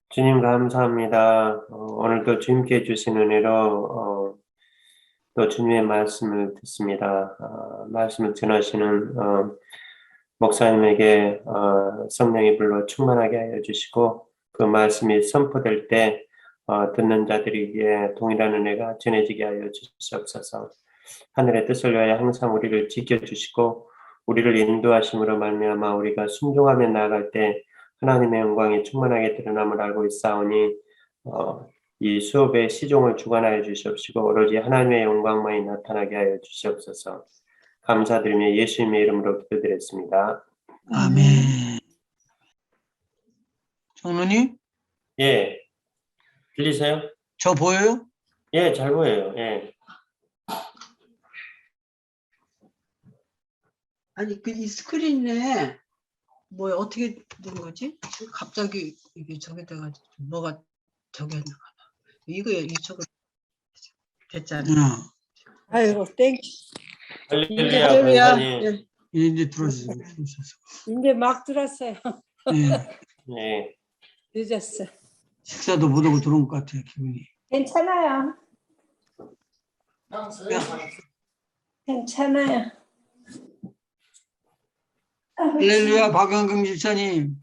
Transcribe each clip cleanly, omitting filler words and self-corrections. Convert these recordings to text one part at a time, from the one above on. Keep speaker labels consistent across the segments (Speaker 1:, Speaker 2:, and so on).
Speaker 1: 주님 감사합니다. 오늘도 주님께 주신 은혜로 또 주님의 말씀을 듣습니다. 말씀을 전하시는 목사님에게 성령의 불로 충만하게 하여 주시고 그 말씀이 선포될 때 듣는 자들에게 동일한 은혜가 전해지게 하여 주시옵소서. 하늘의 뜻을 위하여 항상 우리를 지켜주시고 우리를 인도하심으로 말미암아 우리가 순종하며 나아갈 때 하나님의 영광이 충만하게 드러남을 알고 있사오니 이 수업의 시종을 주관하여 주시옵시고 오로지 하나님의 영광만이 나타나게 하여 주시옵소서. 감사드리며 예수님의 이름으로 기도드렸습니다.
Speaker 2: 아멘. 장로님?
Speaker 1: 예, 들리세요?
Speaker 2: 저 보여요?
Speaker 1: 예, 잘 보여요. 예.
Speaker 3: 아니 이 스크린에 뭐 어떻게 된 거지? 갑자기 이게 저게 돼가지고 뭐가 저게 했나 봐. 이거 이쪽으로 됐잖아. 아이고 땡.
Speaker 1: 할렐루야,
Speaker 3: 할렐루야.
Speaker 1: 권사님.
Speaker 3: 예.
Speaker 2: 이제 들어오셨어요.
Speaker 4: 이제 막 들었어요.
Speaker 2: 예.
Speaker 1: 예.
Speaker 4: 늦었어.
Speaker 2: 식사도 못하고 들어온 것 같아요, 기분이.
Speaker 4: 괜찮아요. 괜찮아요.
Speaker 2: 할렐루야, 박영경 집사님.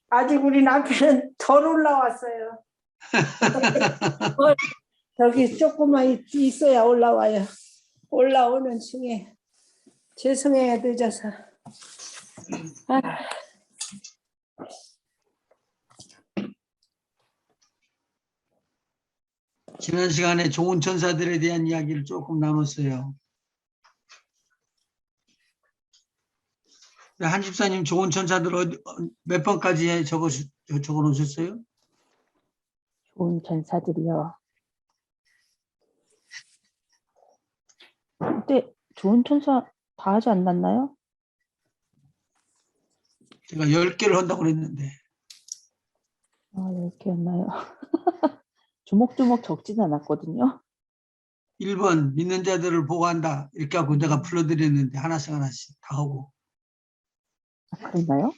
Speaker 4: 아직 우리 남편은 덜 올라왔어요. 저기 조금만 있어야 올라와요. 올라오는 중에 죄송해요, 늦어서.
Speaker 2: 지난 시간에 좋은 천사들에 대한 이야기를 조금 나눴어요. 한 집사님 좋은 천사들 몇 번까지 적어 놓으셨어요?
Speaker 5: 좋은 천사들이요. 근데 좋은 천사 다 하지 않았나요?
Speaker 2: 제가 10개를 한다고 그랬는데.
Speaker 5: 10개였나요? 조목조목 적진 않았거든요.
Speaker 2: 1번 믿는 자들을 보호한다. 이렇게 하고 내가 불러드렸는데 하나씩 다 하고.
Speaker 5: 그랬나요?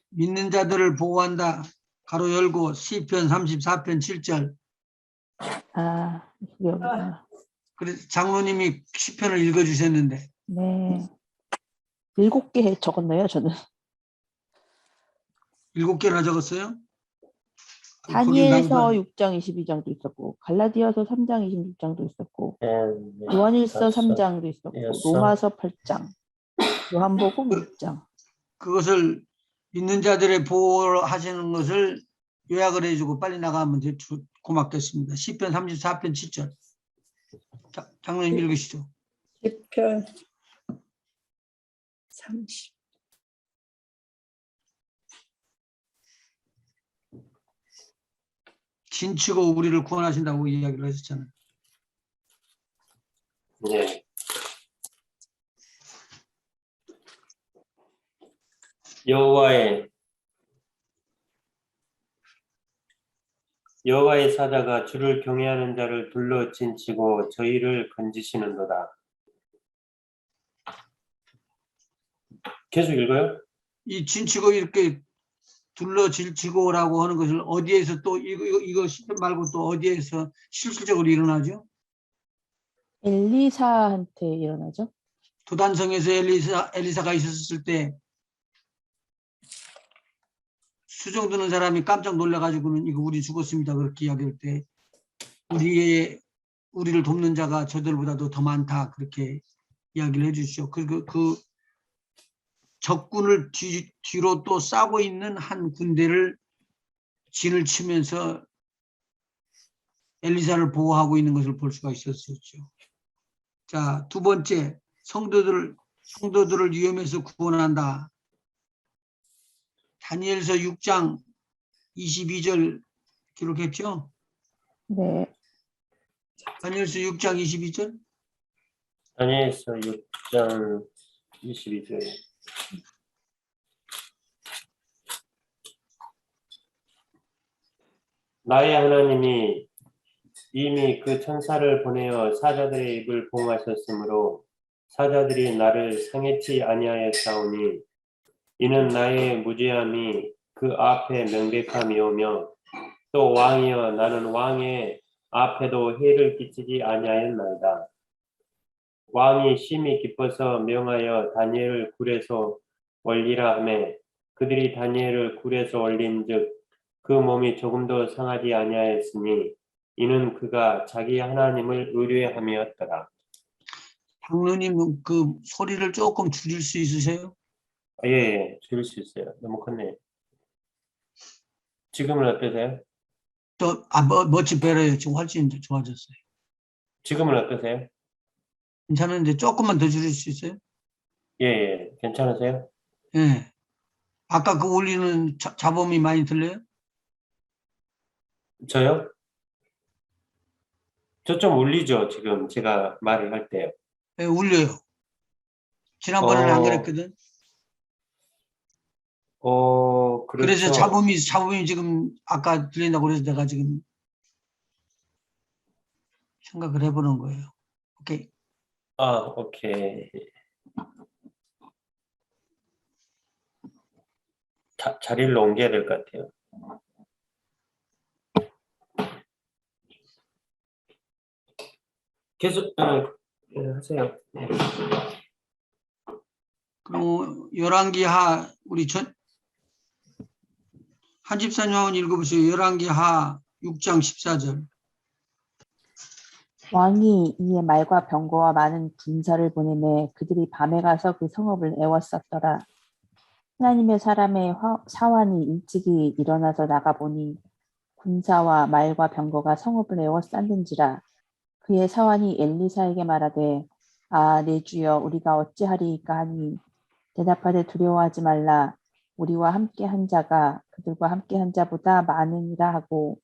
Speaker 2: 믿는 자들을 보호한다. 가로 열고 시편 34편 7절.
Speaker 5: 여기구나.
Speaker 2: 그래서 장로님이 시편을 읽어주셨는데.
Speaker 5: 네. 7개 적었나요, 저는?
Speaker 2: 7개나 적었어요?
Speaker 5: 다니엘서 6장 22장도 있었고, 갈라디아서 3장 26장도 있었고, 요한일서 3장도 있었고, 로마서 8장, 요한복음 6장.
Speaker 2: 그것을 믿는 자들의 보호하시는 것을 요약을 해주고 빨리 나가면 고맙겠습니다. 시편 34편 7절. 장로님 읽으시죠.
Speaker 4: 시편 30.
Speaker 2: 진치고 우리를 구원하신다고 이야기를 하셨잖아요.
Speaker 1: 네. 여호와의 사자가 주를 경외하는 자를 둘러 진치고 저희를 건지시는도다. 계속 읽어요?
Speaker 2: 이 진치고 이렇게 둘러 질치고라고 하는 것을 어디에서 또 이거 시편 말고 또 어디에서 실질적으로 일어나죠?
Speaker 5: 엘리사한테 일어나죠?
Speaker 2: 도단성에서 엘리사가 있었을 때 수종 드는 사람이 깜짝 놀라가지고는 이거 우리 죽었습니다 그렇게 이야기할 때 우리를 돕는 자가 저들보다도 더 많다 그렇게 이야기를 해주시죠. 그리고 그 적군을 뒤로 또 싸고 있는 한 군대를 진을 치면서 엘리사를 보호하고 있는 것을 볼 수가 있었죠. 자, 두 번째, 성도들을 위험에서 구원한다. 다니엘서 6장 22절 기록했죠?
Speaker 5: 네.
Speaker 2: 다니엘서 6장 22절?
Speaker 1: 다니엘서 6장 22절. 나의 하나님이 이미 그 천사를 보내어 사자들의 입을 봉하셨으므로 사자들이 나를 상해치 아니하였사오니 이는 나의 무죄함이 그 앞에 명백함이오며 또 왕이여 나는 왕의 앞에도 해를 끼치지 아니하였나이다. 왕이 심히 기뻐서 명하여 다니엘을 굴에서 올리라 하매 그들이 다니엘을 굴에서 올린즉 그 몸이 조금도 상하지 아니하였으니 이는 그가 자기 하나님을 의뢰함이었더라.
Speaker 2: 장로님 그 소리를 조금 줄일 수 있으세요?
Speaker 1: 예, 줄일 수 있어요. 너무 컸네. 지금은 어떠세요?
Speaker 2: 멋지 베러요. 지금 훨씬 좋아졌어요.
Speaker 1: 지금은 어떠세요?
Speaker 2: 괜찮은데 조금만 더 줄일 수 있어요?
Speaker 1: 예, 괜찮으세요?
Speaker 2: 예. 아까 그 울리는 잡음이 많이 들려요?
Speaker 1: 저요? 저 좀 울리죠, 지금 제가 말을 할 때요.
Speaker 2: 예, 울려요. 지난번에는 안 그랬거든. 그래서
Speaker 1: 그렇죠.
Speaker 2: 잡음이 지금 아까 들린다고 그래서 내가 지금 생각을 해보는 거예요. 오케이.
Speaker 1: 오케이. 자리를 옮겨야 될 것 같아요. 계속 하세요.
Speaker 2: 그럼 열왕기하 우리 한 집사님 한번 읽어보세요. 열왕기하 6장 14절.
Speaker 5: 왕이 이에 말과 병거와 많은 군사를 보내매 그들이 밤에 가서 그 성읍을 에워쌌더라. 하나님의 사람의 사환이 일찍이 일어나서 나가보니 군사와 말과 병거가 성읍을 에워쌌는지라. 그의 사환이 엘리사에게 말하되 내 주여 우리가 어찌하리이까 하니 대답하되 두려워하지 말라. 우리와 함께 한 자가 그들과 함께 한 자보다 많으니라 하고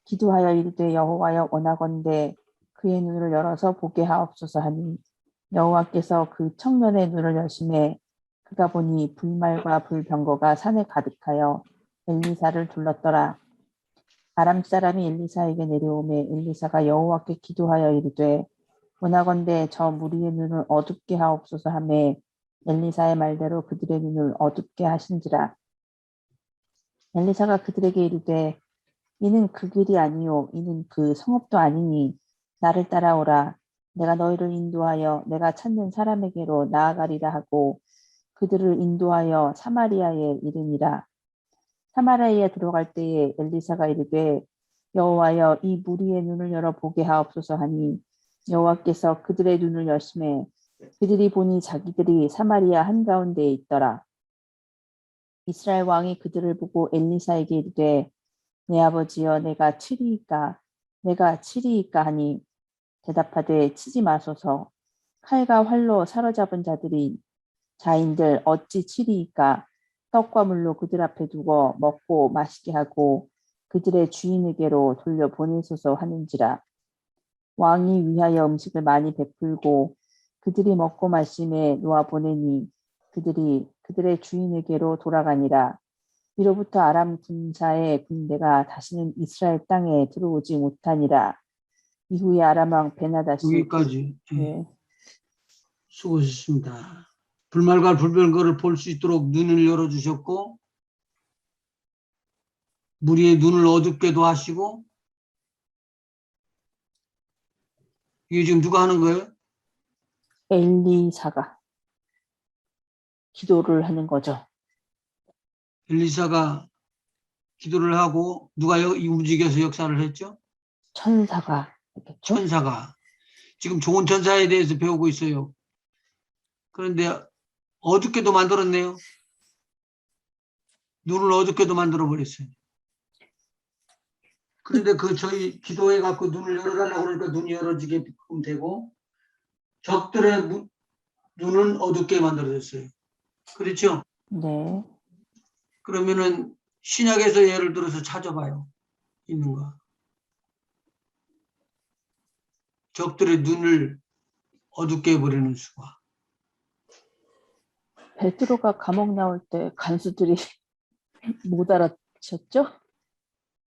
Speaker 5: 기도하여 이르되 여호와여 원하건대 그의 눈을 열어서 보게 하옵소서 하니 여호와께서 그 청년의 눈을 여심해 그가 보니 불말과 불병거가 산에 가득하여 엘리사를 둘렀더라. 아람 사람이 엘리사에게 내려오매 엘리사가 여호와께 기도하여 이르되 원하건대 저 무리의 눈을 어둡게 하옵소서 하매 엘리사의 말대로 그들의 눈을 어둡게 하신지라. 엘리사가 그들에게 이르되 이는 그 길이 아니요 이는 그 성읍도 아니니 나를 따라오라. 내가 너희를 인도하여 내가 찾는 사람에게로 나아가리라 하고 그들을 인도하여 사마리아에 이르니라. 사마리아에 들어갈 때에 엘리사가 이르되 여호와여 이 무리의 눈을 열어 보게 하옵소서 하니 여호와께서 그들의 눈을 여심해 그들이 보니 자기들이 사마리아 한가운데에 있더라. 이스라엘 왕이 그들을 보고 엘리사에게 이르되 내 아버지여 내가 치리이까 하니 대답하되 치지 마소서. 칼과 활로 사로잡은 자인들 어찌 치리이까. 떡과 물로 그들 앞에 두고 먹고 마시게 하고 그들의 주인에게로 돌려 보내소서 하는지라. 왕이 위하여 음식을 많이 베풀고 그들이 먹고 마심에 놓아 보내니 그들이 그들의 주인에게로 돌아가니라. 이로부터 아람 군사의 군대가 다시는 이스라엘 땅에 들어오지 못하니라. 이후에 아람 왕 베나다시
Speaker 2: 여기까지.
Speaker 5: 네.
Speaker 2: 수고하셨습니다. 불말과 불병거를 볼 수 있도록 눈을 열어주셨고 무리의 눈을 어둡게도 하시고 이게 지금 누가 하는 거예요?
Speaker 5: 엘리사가 기도를 하는 거죠.
Speaker 2: 엘리사가 기도를 하고 누가 움직여서 역사를 했죠?
Speaker 5: 천사가 했겠죠.
Speaker 2: 천사가. 지금 좋은 천사에 대해서 배우고 있어요. 그런데 어둡게도 만들었네요. 눈을 어둡게도 만들어 버렸어요. 그런데 저희 기도해 갖고 눈을 열어달라고 그러니까 눈이 열어지게 되고 적들의 눈은 어둡게 만들어졌어요. 그렇죠?
Speaker 5: 네.
Speaker 2: 그러면은 신약에서 예를 들어서 찾아봐요. 있는가? 적들의 눈을 어둡게 해버리는 수가.
Speaker 5: 베드로가 감옥 나올 때 간수들이 못 알아채셨죠?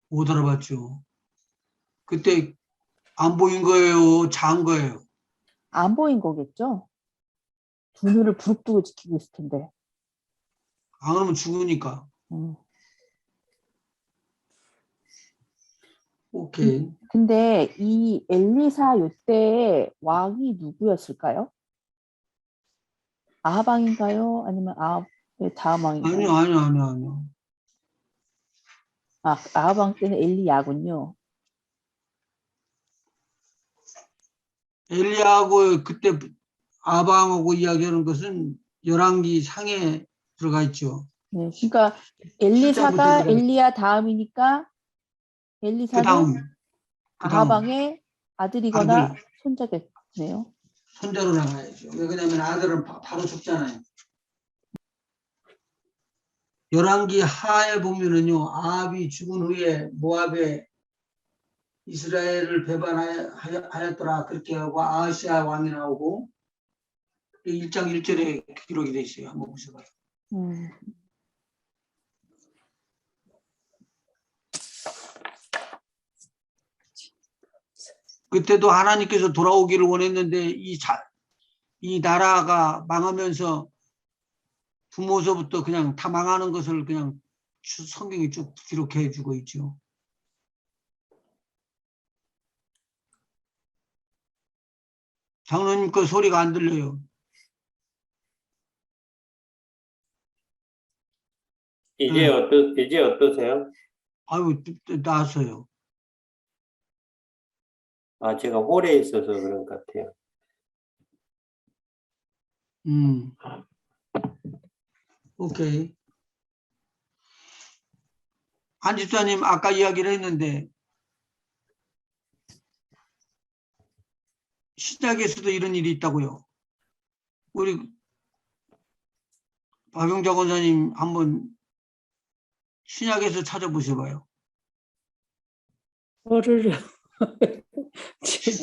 Speaker 2: 못 알아봤죠. 그때 안 보인 거예요? 잔 거예요?
Speaker 5: 안 보인 거겠죠? 두 눈을 부릅뜨고 지키고 있을 텐데.
Speaker 2: 안 그러면 죽으니까. 오케이.
Speaker 5: 근데 이 엘리사 요때 왕이 누구였을까요? 아합 왕인가요? 아니면 아합의 다음 왕인가요?
Speaker 2: 아니요.
Speaker 5: 아, 아합 왕 때는 엘리야군요.
Speaker 2: 엘리야하고 그때 아방하고 이야기하는 것은 열왕기 상에 들어가 있죠.
Speaker 5: 네, 그러니까
Speaker 2: 7장부터
Speaker 5: 엘리사가
Speaker 2: 들어가 있죠.
Speaker 5: 엘리야 다음이니까
Speaker 2: 그
Speaker 5: 엘리사는
Speaker 2: 다음
Speaker 5: 아합 왕의 아들이거나
Speaker 2: 아들,
Speaker 5: 손자겠네요.
Speaker 2: 손자로 나가야죠. 왜 그러냐면 아들은 바로 죽잖아요. 열왕기 하에 보면은요, 아합이 죽은 후에 모압에 이스라엘을 배반하였더라 그렇게 하고 아하시아 왕이 나오고 1장 1절에 기록이 돼 있어요. 한번 보셔봐요.
Speaker 5: 음,
Speaker 2: 그때도 하나님께서 돌아오기를 원했는데 이 나라가 망하면서 부모서부터 그냥 다 망하는 것을 그냥 성경이 쭉 기록해 주고 있죠. 장로님 그 소리가 안 들려요.
Speaker 1: 이제 이제 어떠세요?
Speaker 2: 아유, 나왔어요.
Speaker 1: 아, 제가 홀에 있어서 그런 것 같아요.
Speaker 2: 오케이. 한 집사님 아까 이야기를 했는데 신약에서도 이런 일이 있다고요. 우리 박용자 권사님 한번 신약에서 찾아보셔봐요.
Speaker 4: 뭐를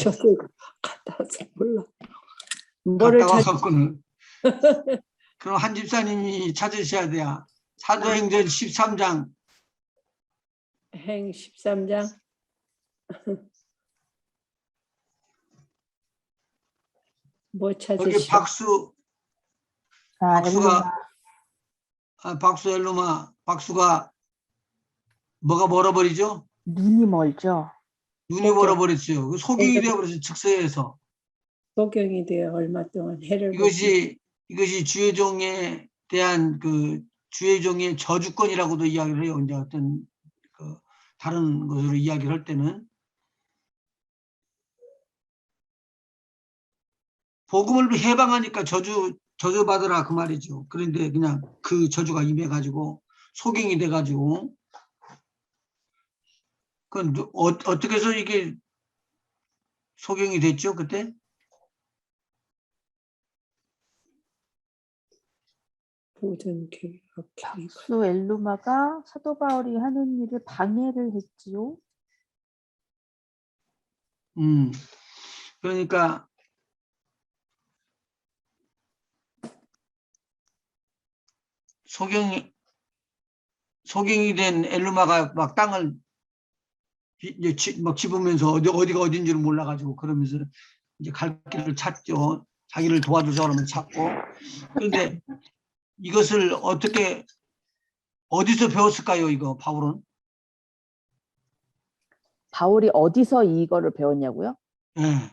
Speaker 4: 저도 갔다 와서 몰라. 뭐를
Speaker 2: 갔다가
Speaker 4: 찾
Speaker 2: 갖고는 그럼 한 집사님이 찾으셔야 돼요. 사도행전 13장
Speaker 4: 행 13장 뭐
Speaker 2: 여기
Speaker 4: 찾으시오?
Speaker 5: 아, 엘리사.
Speaker 2: 박수 엘루마 박수가 뭐가 멀어버리죠?
Speaker 5: 눈이 멀죠?
Speaker 2: 눈이 멀어버렸어요. 그 속이 되어버렸어요. 즉서에서.
Speaker 4: 소경이 되어 얼마 동안 해를 보고
Speaker 2: 이것이 주의 종에 대한 그 주의 종의 저주권이라고도 이야기를 해요. 이제 어떤 그 다른 것으로 이야기를 할 때는 복음을 해방하니까 저주받으라 그 말이죠. 그런데 그냥 그 저주가 임해가지고 소경이 돼가지고 어떻게 해서 이게 소경이 됐죠 그때?
Speaker 4: 모든 계획
Speaker 5: 박수 엘루마가 사도 바울이 하는 일을 방해를 했지요.
Speaker 2: 그러니까 소경이 된 엘루마가 막 땅을 막 집으면서 어디가 어딘지를 몰라가지고 그러면서 이제 갈 길을 찾죠. 자기를 도와줄 사람을 찾고. 그런데 이것을 어디서 배웠을까요? 이거 바울은?
Speaker 5: 바울이 어디서 이거를 배웠냐고요?
Speaker 2: 예.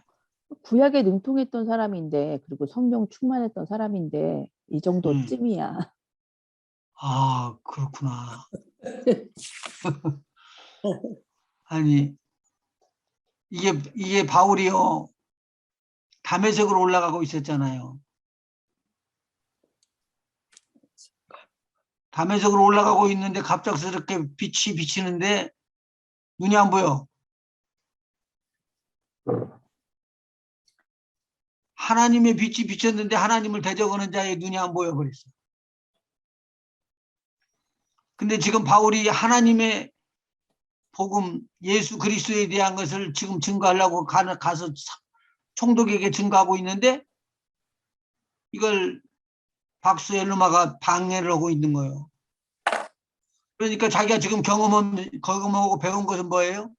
Speaker 5: 구약에 능통했던 사람인데, 그리고 성령 충만했던 사람인데 이 정도쯤이야.
Speaker 2: 아, 그렇구나. 아니, 이게 바울이요. 담에색으로 올라가고 있었잖아요. 담에색으로 올라가고 있는데 갑작스럽게 빛이 비치는데 눈이 안 보여. 하나님의 빛이 비쳤는데 하나님을 대적하는 자의 눈이 안 보여 버렸어. 근데 지금 바울이 하나님의 복음 예수 그리스도에 대한 것을 지금 증거하려고 가서 총독에게 증거하고 있는데 이걸 박수 엘루마가 방해를 하고 있는 거예요. 그러니까 자기가 지금 경험하고 배운 것은 뭐예요?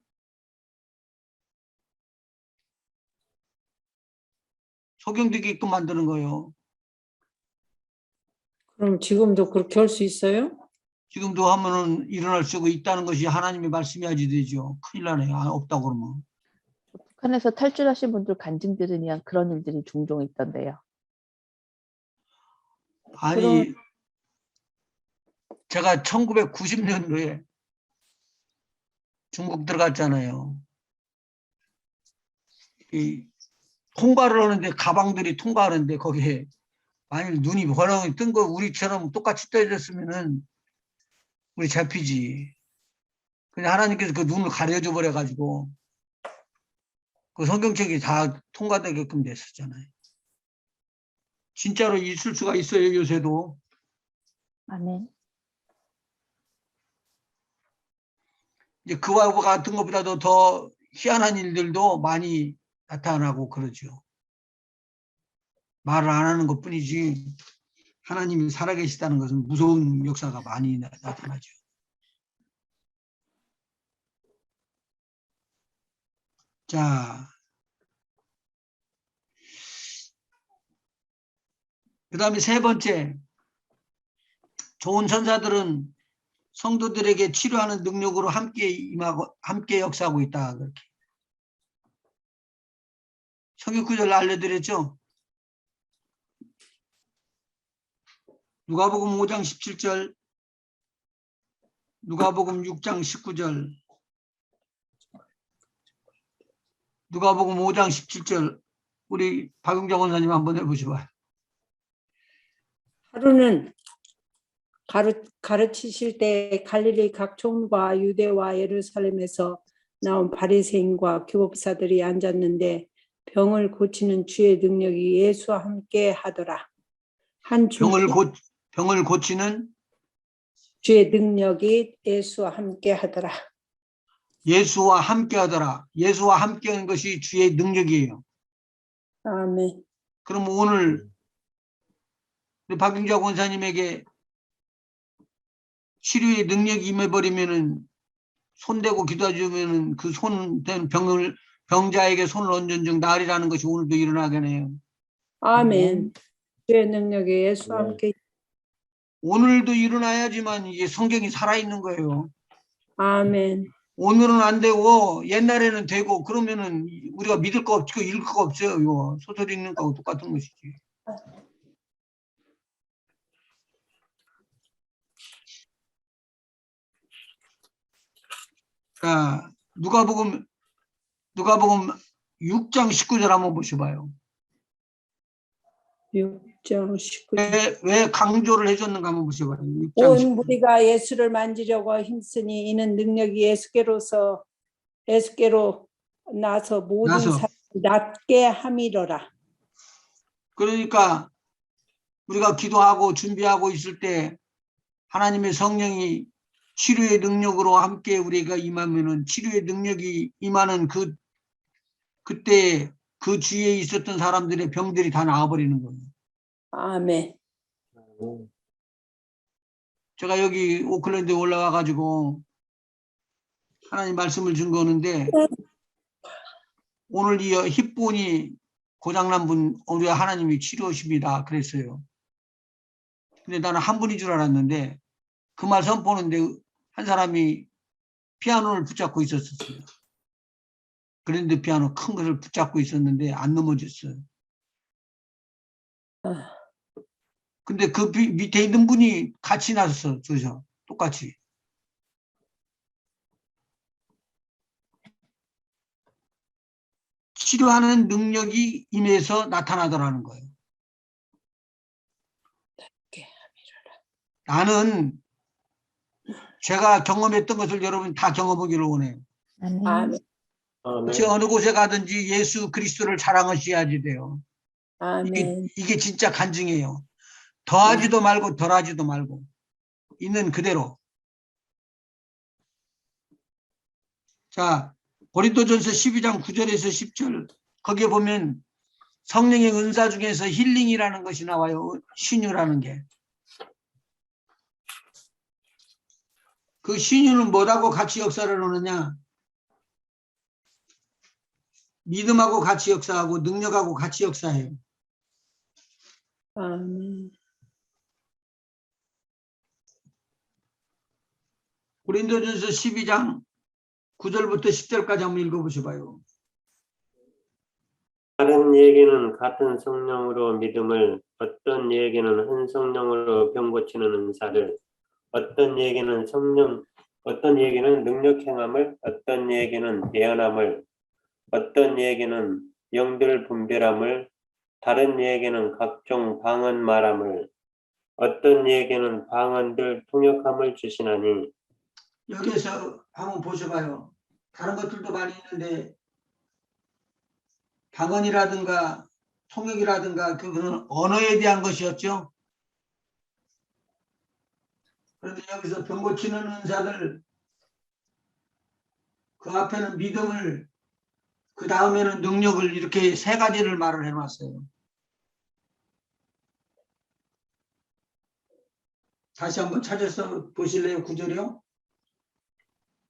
Speaker 2: 소경되게끔 만드는 거예요.
Speaker 4: 그럼 지금도 그렇게 할 수 있어요?
Speaker 2: 지금도 하면은 일어날 수가 있다는 것이 하나님의 말씀이야지 되죠. 큰일 나네. 없다고 그러면.
Speaker 5: 북한에서 탈출하신 분들 간증 들으면 그런 일들이 종종 있던데요.
Speaker 2: 아니, 제가 1990년도에 중국 들어갔잖아요. 이 통과를 하는데 가방들이 통과하는데 거기에 만약 눈이 번쩍 뜬 거 우리처럼 똑같이 떠졌으면은 우리 잡히지. 그냥 하나님께서 그 눈을 가려줘 버려가지고 그 성경책이 다 통과되게끔 됐었잖아요. 진짜로 있을 수가 있어요, 요새도.
Speaker 5: 아멘.
Speaker 2: 이제 그와 같은 것보다도 더 희한한 일들도 많이 나타나고 그러죠. 말을 안 하는 것 뿐이지 하나님이 살아계시다는 것은 무서운 역사가 많이 나타나죠. 자, 그 다음에 세 번째, 좋은 천사들은 성도들에게 치료하는 능력으로 함께 임하고 함께 역사하고 있다. 그렇게 성경 구절 알려드렸죠. 누가복음 5장 17절, 누가복음 6장 19절, 누가복음 5장 17절. 우리 박용자 원사님 한번 해보시봐요.
Speaker 4: 하루는 가르치실 때 갈릴리 각 촌과 유대와 예루살렘에서 나온 바리새인과 교법사들이 앉았는데 병을 고치는 주의 능력이 예수와 함께 하더라. 한
Speaker 2: 병을 고치는
Speaker 4: 주의 능력이 예수와 함께 하더라.
Speaker 2: 예수와 함께 하더라. 예수와 함께 하는 것이 주의 능력이에요.
Speaker 4: 아멘.
Speaker 2: 그럼 오늘 우리 박용자 원사님에게 치료의 능력이 임해버리면은 손대고 기도해주면은 그 손된 병자에게 손을 얹은 즉 나으리라는 것이 오늘도 일어나겠네요.
Speaker 4: 아멘. 주의 능력이 예수와 함께.
Speaker 2: 오늘도 일어나야지만 이게 성경이 살아있는 거예요.
Speaker 4: 아멘.
Speaker 2: 오늘은 안 되고 옛날에는 되고 그러면은 우리가 믿을 거 없고 읽을 거 없어요. 이거 소설 읽는 거하고 똑같은 것이지. 자, 누가복음 6장 19절 한번 보셔봐요.
Speaker 4: 6장 19절.
Speaker 2: 왜 강조를 해줬는가 한번 보셔봐요. 6장
Speaker 4: 온
Speaker 2: 19절.
Speaker 4: 무리가 예수를 만지려고 힘쓰니 이는 능력이 예수께로 나서 모든
Speaker 2: 나서.
Speaker 4: 사람 낫게 함이로라.
Speaker 2: 그러니까 우리가 기도하고 준비하고 있을 때 하나님의 성령이 치료의 능력으로 함께 우리가 임하면은 치료의 능력이 임하는 그때 그 주위에 있었던 사람들의 병들이 다 나아버리는 거예요.
Speaker 4: 아멘.
Speaker 2: 제가 여기 오클랜드에 올라와 가지고 하나님 말씀을 증거하는데 오늘 이 힙본이 고장난 분 우리 하나님이 치료하십니다 그랬어요. 근데 나는 한 분인 줄 알았는데 그 말 선포하는데 한 사람이 피아노를 붙잡고 있었어요. 그랜드 피아노 큰 것을 붙잡고 있었는데 안 넘어졌어요. 근데 그 밑에 있는 분이 같이 나섰어. 저죠. 똑같이. 치료하는 능력이 임해서 나타나더라는 거예요. 나는 제가 경험했던 것을 여러분 다 경험하기를 원해요.
Speaker 4: 아멘.
Speaker 2: 제 어느 곳에 가든지 예수 그리스도를 자랑하셔야지 돼요.
Speaker 4: 아멘.
Speaker 2: 이게 진짜 간증이에요. 더하지도 말고 덜하지도 말고 있는 그대로. 자, 고린도전서 12장 9절에서 10절 거기에 보면 성령의 은사 중에서 힐링이라는 것이 나와요. 신유라는 게. 그 신유는 뭐라고 같이 역사를 하느냐? 믿음하고 같이 역사하고 능력하고 같이 역사해요.
Speaker 4: 아멘.
Speaker 2: 고린도전서 12장 9절부터 10절까지 한번 읽어보셔봐요.
Speaker 1: 다른 이에게는 같은 성령으로 믿음을, 어떤 이에게는 한 성령으로 병 고치는 은사를, 어떤 이에게는 능력 행함을, 어떤 이에게는 예언함을, 어떤 이에게는 영들 분별함을, 다른 이에게는 각종 방언 말함을, 어떤 이에게는 방언들 통역함을 주시나니.
Speaker 2: 여기에서 한번 보셔봐요. 다른 것들도 많이 있는데 방언이라든가 통역이라든가 그거는 언어에 대한 것이었죠. 그런데 여기서 병 고치는 은사들, 그 앞에는 믿음을, 그 다음에는 능력을, 이렇게 세 가지를 말을 해놨어요. 다시 한번 찾아서 보실래요? 9절이요.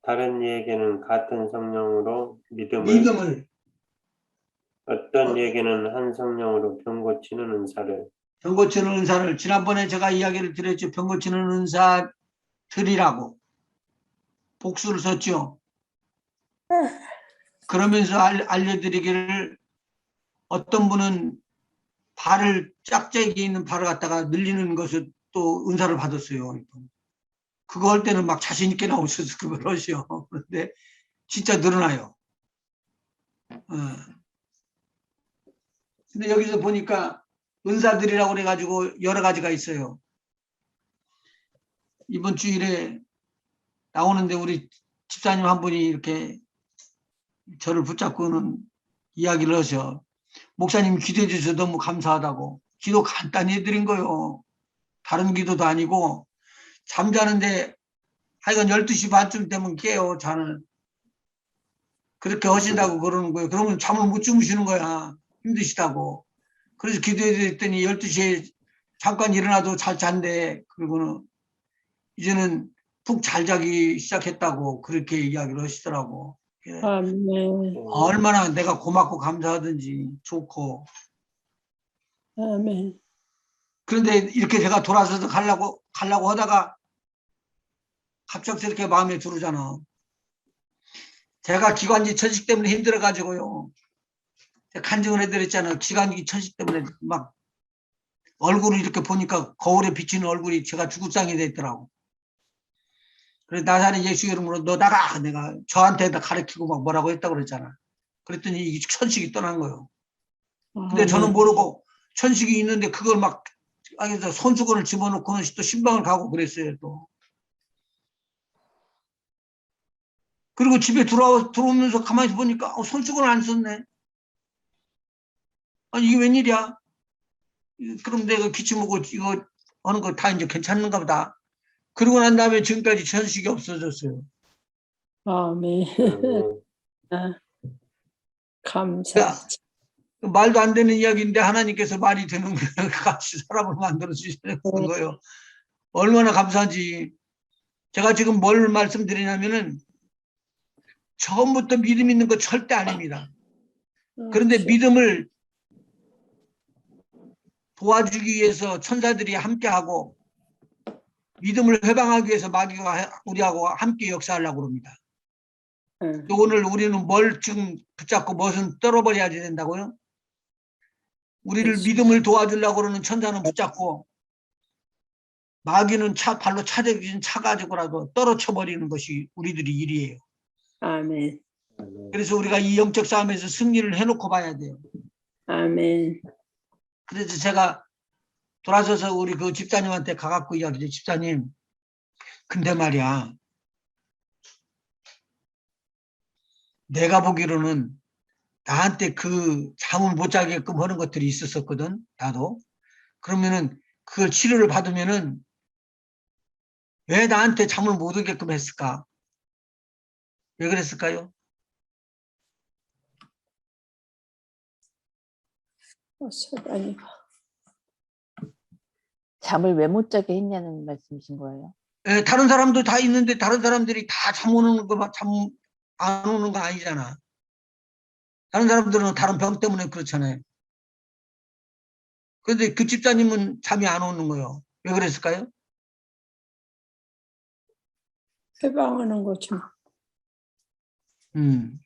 Speaker 1: 다른 이에게는 같은 성령으로
Speaker 2: 믿음을,
Speaker 1: 어떤 이에게는 한 성령으로 병 고치는 은사를.
Speaker 2: 병 고치는 은사를, 지난번에 제가 이야기를 드렸죠. 병 고치는 은사들이라고 복수를 썼죠. 그러면서 알려드리기를, 어떤 분은 발을, 짝짝이 있는 발을 갖다가 늘리는 것을 또 은사를 받았어요. 그거 할 때는 막 자신 있게 나오셔서 그걸 하시오. 그런데 진짜 늘어나요. 근데 여기서 보니까 은사들이라고 그래가지고 여러 가지가 있어요. 이번 주일에 나오는데 우리 집사님 한 분이 이렇게 저를 붙잡고는 이야기를 하셔. 목사님 기도해 주셔서 너무 감사하다고. 기도 간단히 해드린 거요. 다른 기도도 아니고, 잠자는데 하여간 12시 반쯤 되면 깨요, 자는. 그렇게 하신다고 그러는 거예요. 그러면 잠을 못 주무시는 거야. 힘드시다고. 그래서 기도해 드렸더니 12시에 잠깐 일어나도 잘 잔대. 그리고는 이제는 푹 잘 자기 시작했다고 그렇게 이야기를 하시더라고. 예.
Speaker 4: 아멘.
Speaker 2: 얼마나 내가 고맙고 감사하든지 좋고.
Speaker 4: 아멘.
Speaker 2: 그런데 이렇게 제가 돌아서서 가려고 하다가 갑작스럽게 마음에 들어오잖아. 제가 기관지 천식 때문에 힘들어가지고요. 간증을 해드렸잖아요. 기관지 천식 때문에 막 얼굴을 이렇게 보니까 거울에 비치는 얼굴이 제가 죽을상이 됐더라고. 그래서 나사렛 예수 이름으로 너 나가! 내가 저한테 가르치고 막 뭐라고 했다고 그랬잖아. 그랬더니 이 천식이 떠난 거예요. 근데 저는 모르고 천식이 있는데 그걸 막 손수건을 집어넣고는 또 신방을 가고 그랬어요. 또. 그리고 집에 들어오면서 가만히 보니까 손수건을 안 썼네. 아니 이게 웬일이야? 그럼 내가 기침하고 이거 하는 거 다 이제 괜찮은가 보다. 그러고 난 다음에 지금까지 천식이 없어졌어요.
Speaker 4: 아멘. 감사.
Speaker 2: 그러니까 말도 안 되는 이야기인데 하나님께서 말이 되는 거예요. 같이 사람을 만들어 주시는 거예요. 얼마나 감사한지. 제가 지금 뭘 말씀드리냐면은 처음부터 믿음 있는 거 절대 아닙니다. 그런데 믿음을 도와주기 위해서 천사들이 함께하고 믿음을 회방하기 위해서 마귀가 우리하고 함께 역사하려고 합니다. 또 오늘 우리는 뭘 지금 붙잡고 무엇은 떨어버려야 된다고요? 우리를 믿음을 도와주려고 그러는 천사는 붙잡고 마귀는 발로 차가지고라도 떨어쳐버리는 것이 우리들이 일이에요.
Speaker 4: 아멘.
Speaker 2: 그래서 우리가 이 영적 싸움에서 승리를 해놓고 봐야 돼요.
Speaker 4: 아멘.
Speaker 2: 그래서 제가 돌아서서 우리 그 집사님한테 가갖고 이야기죠. 집사님, 근데 말이야, 내가 보기로는 나한테 그 잠을 못 자게끔 하는 것들이 있었거든. 나도. 그러면은 그걸 치료를 받으면은 왜 나한테 잠을 못 오게끔 했을까? 왜 그랬을까요?
Speaker 4: 사단이가.
Speaker 5: 잠을 왜 못 자게 했냐는 말씀이신 거예요?
Speaker 2: 예, 다른 사람도 다 있는데 다른 사람들이 다 잠 오는 거, 잠 안 오는 거 아니잖아. 다른 사람들은 다른 병 때문에 그렇잖아요. 그런데 그 집사님은 잠이 안 오는 거예요. 왜 그랬을까요?
Speaker 4: 해방하는 거죠.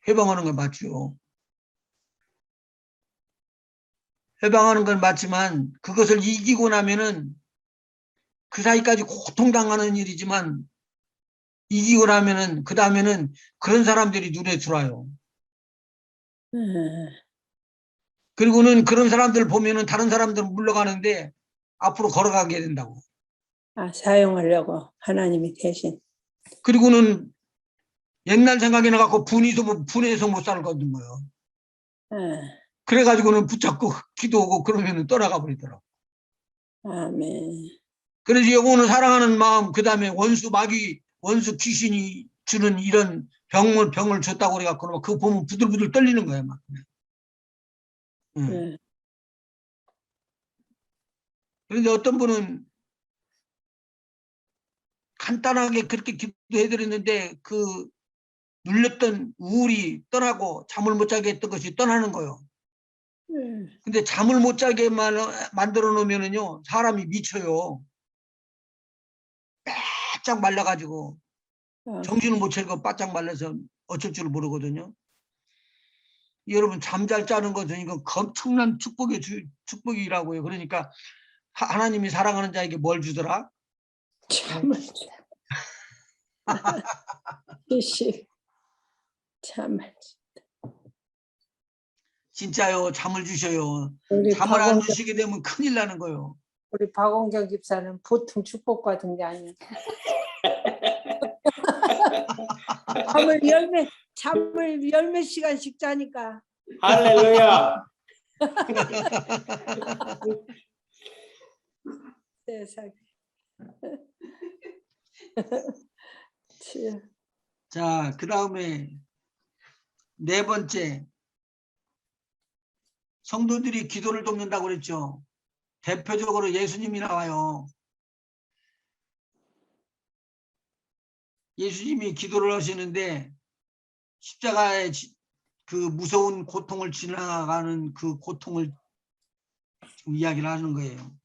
Speaker 2: 해방하는 건 맞죠. 해방하는 건 맞지만 그것을 이기고 나면은 그 사이까지 고통당하는 일이지만 이기고 나면은 그 다음에는 그런 사람들이 눈에 들어와요. 그리고는 그런 사람들 보면은 다른 사람들은 물러가는데 앞으로 걸어가게 된다고.
Speaker 4: 아, 사용하려고 하나님이 대신.
Speaker 2: 그리고는 옛날 생각이 나갖고 분해서 못 살거든 거예요. 그래가지고는 붙잡고 기도하고 그러면은 떠나가 버리더라고.
Speaker 4: 아멘.
Speaker 2: 그래서 여보는 사랑하는 마음, 그 다음에 원수 귀신이 주는 이런 병을 줬다고 그래갖고 그거 보면 부들부들 떨리는 거예요, 막.
Speaker 4: 네.
Speaker 2: 그런데 어떤 분은 간단하게 그렇게 기도해드렸는데 그 눌렸던 우울이 떠나고 잠을 못 자게 했던 것이 떠나는 거예요. 근데 잠을 못 자게 만들어 놓으면은요, 사람이 미쳐요. 바짝 말라가지고 정신을 못 차리고 바짝 말라서 어쩔 줄 모르거든요. 여러분 잠잘 자는 것은 이거 엄청난 축복이라고요. 그러니까 하나님이 사랑하는 자에게 뭘 주더라?
Speaker 4: 참을. 시시. 참을.
Speaker 2: 진짜요. 잠을 주셔요.
Speaker 4: 우리
Speaker 2: 잠을 안 주시게 되면 큰일 나는 거예요.
Speaker 4: 우리 박원경 집사는 보통 축복받은 게 아니야. 잠을 열몇 시간씩 자니까.
Speaker 1: 할렐루야.
Speaker 4: 세상에.
Speaker 2: 자, 그 다음에 네 번째, 성도들이 기도를 돕는다고 그랬죠. 대표적으로 예수님이 나와요. 예수님이 기도를 하시는데 십자가의 그 무서운 고통을 지나가는 그 고통을 지금 이야기를 하는 거예요.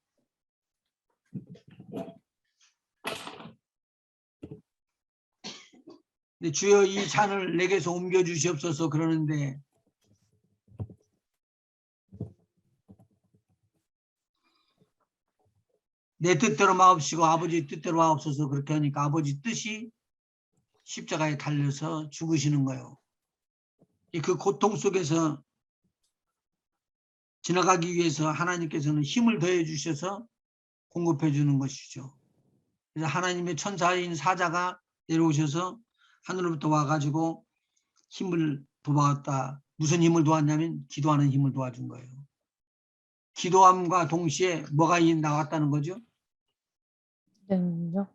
Speaker 2: 근데 주여 이 잔을 내게서 옮겨 주시옵소서 그러는데 내 뜻대로 마옵시고 아버지 뜻대로 마옵소서 그렇게 하니까 아버지 뜻이 십자가에 달려서 죽으시는 거예요. 그 고통 속에서 지나가기 위해서 하나님께서는 힘을 더해 주셔서 공급해 주는 것이죠. 그래서 하나님의 천사인 사자가 내려오셔서 하늘로부터 와가지고 힘을 도와왔다. 무슨 힘을 도왔냐면 기도하는 힘을 도와준 거예요. 기도함과 동시에 뭐가 나왔다는 거죠?
Speaker 5: 능력.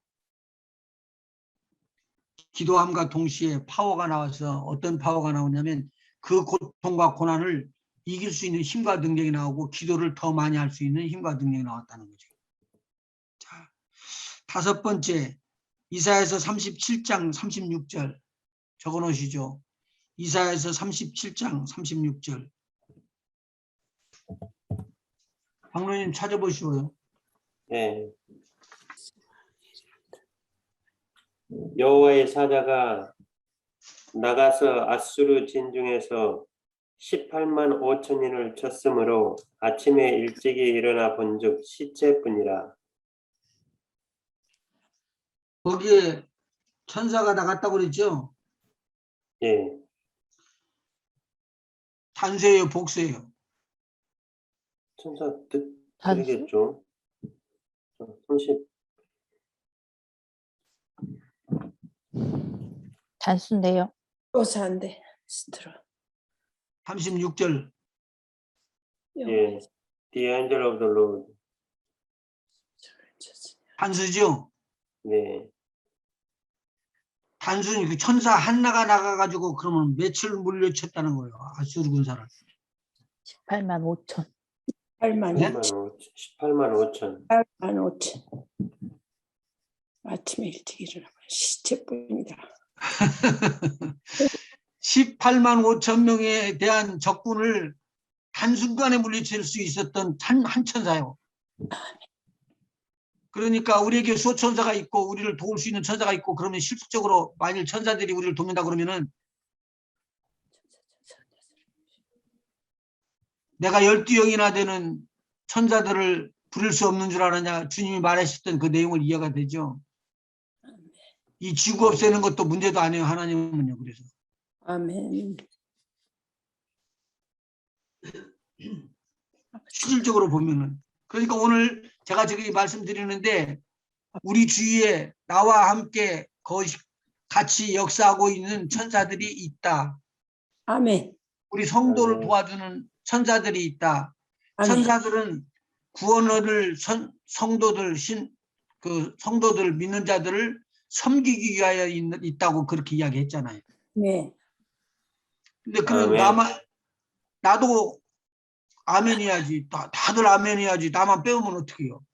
Speaker 2: 기도함과 동시에 파워가 나와서 어떤 파워가 나오냐면 그 고통과 고난을 이길 수 있는 힘과 능력이 나오고 기도를 더 많이 할 수 있는 힘과 능력이 나왔다는 거죠. 자, 다섯 번째, 이사야서 37장 36절 적어 놓으시죠. 이사야서 37장 36절. 박로님 찾아보시고요.
Speaker 1: 네. 여호와의 사자가 나가서 아수르 진중에서 18만 5천인을 쳤으므로 아침에 일찍이 일어나 본즉 시체뿐이라.
Speaker 2: 거기에 천사가 나갔다고 그랬죠?
Speaker 1: 예,
Speaker 2: 단수예요, 복수예요?
Speaker 1: 천사
Speaker 5: 단수?
Speaker 1: 드리겠죠. 30.
Speaker 5: 단수인데요.
Speaker 4: 오사한데 스트로.
Speaker 2: 36절.
Speaker 1: 예, The angel of the Lord.
Speaker 2: 단수죠?
Speaker 1: 네,
Speaker 2: 단순히 그 천사 하나가 나가가지고 그러면 며칠 물려쳤다는 거예요. 아수르 군사를.
Speaker 5: 18만 5천.
Speaker 4: 8만
Speaker 2: 네?
Speaker 1: 18만 5천.
Speaker 4: 8만 5천. 아침에 일찍 일어나면 시체뿐이다.
Speaker 2: 18만 5천 명에 대한 적군을 한순간에 물리칠 수 있었던 한 천사요. 그러니까 우리에게 수호천사가 있고 우리를 도울 수 있는 천사가 있고 그러면 실질적으로 만일 천사들이 우리를 돕는다 그러면은 내가 12영이나 되는 천사들을 부를 수 없는 줄 아느냐 주님이 말하셨던 그 내용을 이해가 되죠. 이 지구 없애는 것도 문제도 아니에요. 하나님은요. 그래서
Speaker 4: 아멘.
Speaker 2: 실질적으로 보면은 그러니까 오늘 제가 저기 말씀드리는데 우리 주위에 나와 함께 같이 역사하고 있는 천사들이 있다.
Speaker 4: 아멘.
Speaker 2: 우리 성도를 도와주는 천사들이 있다.
Speaker 4: 아멘.
Speaker 2: 천사들은 구원을 성도들 성도들 믿는 자들을 섬기기 위하여 있다고 그렇게 이야기했잖아요.
Speaker 4: 네.
Speaker 2: 근데 그럼
Speaker 1: 아멘.
Speaker 2: 나도 아멘 해야지. 다들 아멘 해야지. 나만 빼오면 어떡해요?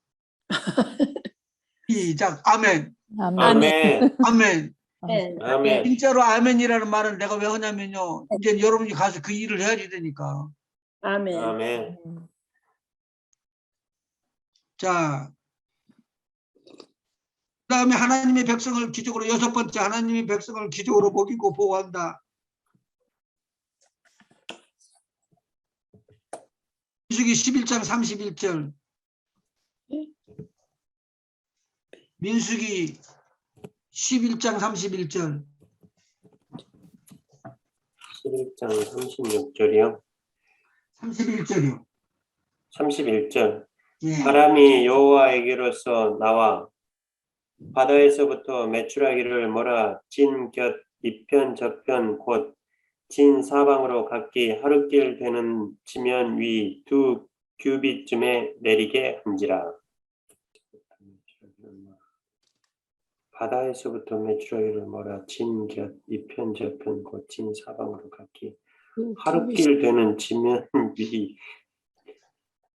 Speaker 2: 시작. 아멘.
Speaker 1: 아멘.
Speaker 2: 아멘.
Speaker 4: 네.
Speaker 1: 아멘.
Speaker 2: 진짜로 아멘이라는 말은 내가 왜 하냐면요. 이제 여러분이 가서 그 일을 해야 되니까.
Speaker 4: 아멘.
Speaker 1: 아멘.
Speaker 2: 자, 그다음에 하나님의 백성을 기적으로 6번째 하나님의 백성을 기적으로 먹이고 보호한다. 민수기 11장 31절. 민수기 11장 31절.
Speaker 1: 11장 36절이요.
Speaker 2: 31절이요.
Speaker 1: 31절.
Speaker 2: 예.
Speaker 1: 바람이 여호와에게로서 나와 바다에서부터 메추라기를 몰아 진 곁 이편 저편 곧 진 사방으로 각기 하루길 되는 지면 위 2규빗쯤에 내리게 한지라. 바다에서부터 메추라기를 몰아 진 곁 이편 저편 곧 진 사방으로 각기 하루길 되는 지면 위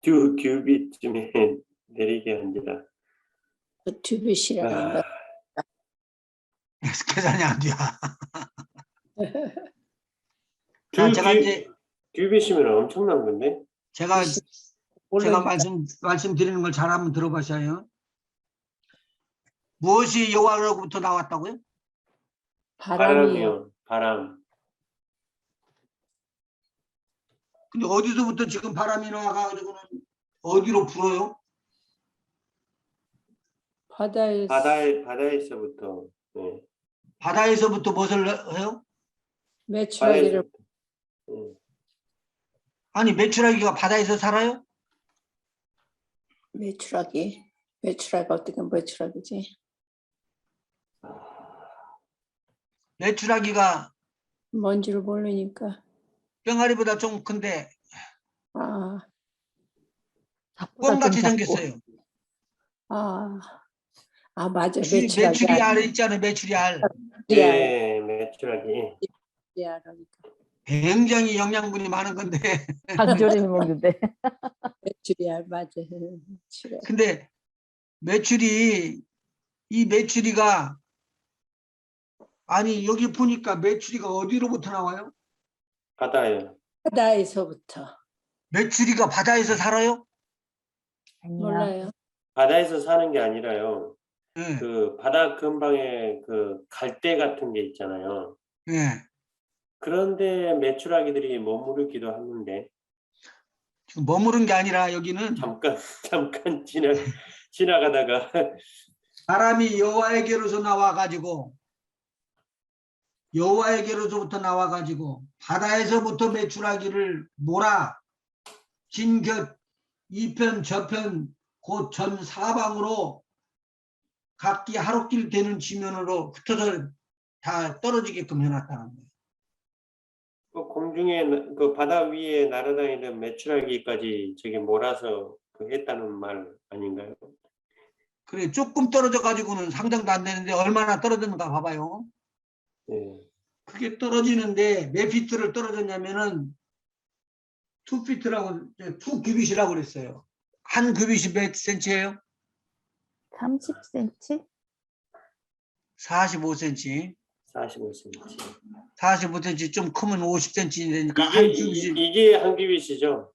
Speaker 1: 2규빗쯤에 내리게 한지라.
Speaker 4: 튜빗이라는 거.
Speaker 2: 계산이 안 돼요.
Speaker 1: 제가 이제 규빗이면 엄청난 건데.
Speaker 2: 제가 말씀드리는 걸 잘 한번 들어보셔요. 무엇이 여호와로부터 나왔다고요?
Speaker 4: 바람이요.
Speaker 1: 바람.
Speaker 2: 근데 어디서부터 지금 바람이 나와가지고는 어디로 불어요?
Speaker 1: 바다에서부터. 네.
Speaker 2: 바다에서부터 무엇을 해요?
Speaker 4: 메추라기를
Speaker 2: 아니 메추라기가 바다에서 살아요?
Speaker 4: 메추라기가 어떻게 메추라기지?
Speaker 2: 메추라기가
Speaker 4: 뭔지를 모르니까.
Speaker 2: 병아리보다 좀 큰데
Speaker 4: 아,
Speaker 2: 껌같이 생겼어요.
Speaker 4: 맞아.
Speaker 2: 메추리 알 있잖아요. 메추리 알.
Speaker 1: 네, 메추라기.
Speaker 2: 굉장히 영양분이 많은 건데.
Speaker 5: 간절히 먹는데.
Speaker 4: 메추리알 맞아.
Speaker 2: 근데 이 메추리가 아니 여기 보니까 메추리가 어디로부터 나와요?
Speaker 1: 바다요.
Speaker 4: 바다에서부터.
Speaker 2: 메추리가 바다에서 살아요?
Speaker 4: 몰라요.
Speaker 1: 바다에서 사는 게 아니라요.
Speaker 2: 네.
Speaker 1: 그 바다 근방에 그 갈대 같은 게 있잖아요.
Speaker 2: 네.
Speaker 1: 그런데 메추라기들이 머무르기도 하는데.
Speaker 2: 지금 머무른 게 아니라 여기는
Speaker 1: 잠깐 지나가다가
Speaker 2: 바람이 여호와에게로서 나와가지고 바다에서부터 메추라기를 몰아 진 곁 이편 저편 곧 전 사방으로 각기 하루길 되는 지면으로 흩어져 다 떨어지게끔 해놨다는 거예요.
Speaker 1: 그 공중에 그 바다 위에 날아다니는 메추라기까지 저기 몰아서 그 했다는 말 아닌가요?
Speaker 2: 그래 조금 떨어져 가지고는 상상도 안 되는데 얼마나 떨어졌는가 봐봐요.
Speaker 1: 네.
Speaker 2: 그게 떨어지는데 몇 피트를 떨어졌냐면은 2피트라고 2규빗이라고 그랬어요. 한 규빗이 몇 센치예요?
Speaker 5: 30cm?
Speaker 2: 45cm.
Speaker 1: 45cm.
Speaker 2: 45cm 좀 크면 50cm 되니까 한 규빗이
Speaker 1: 이게 한 규빗이죠.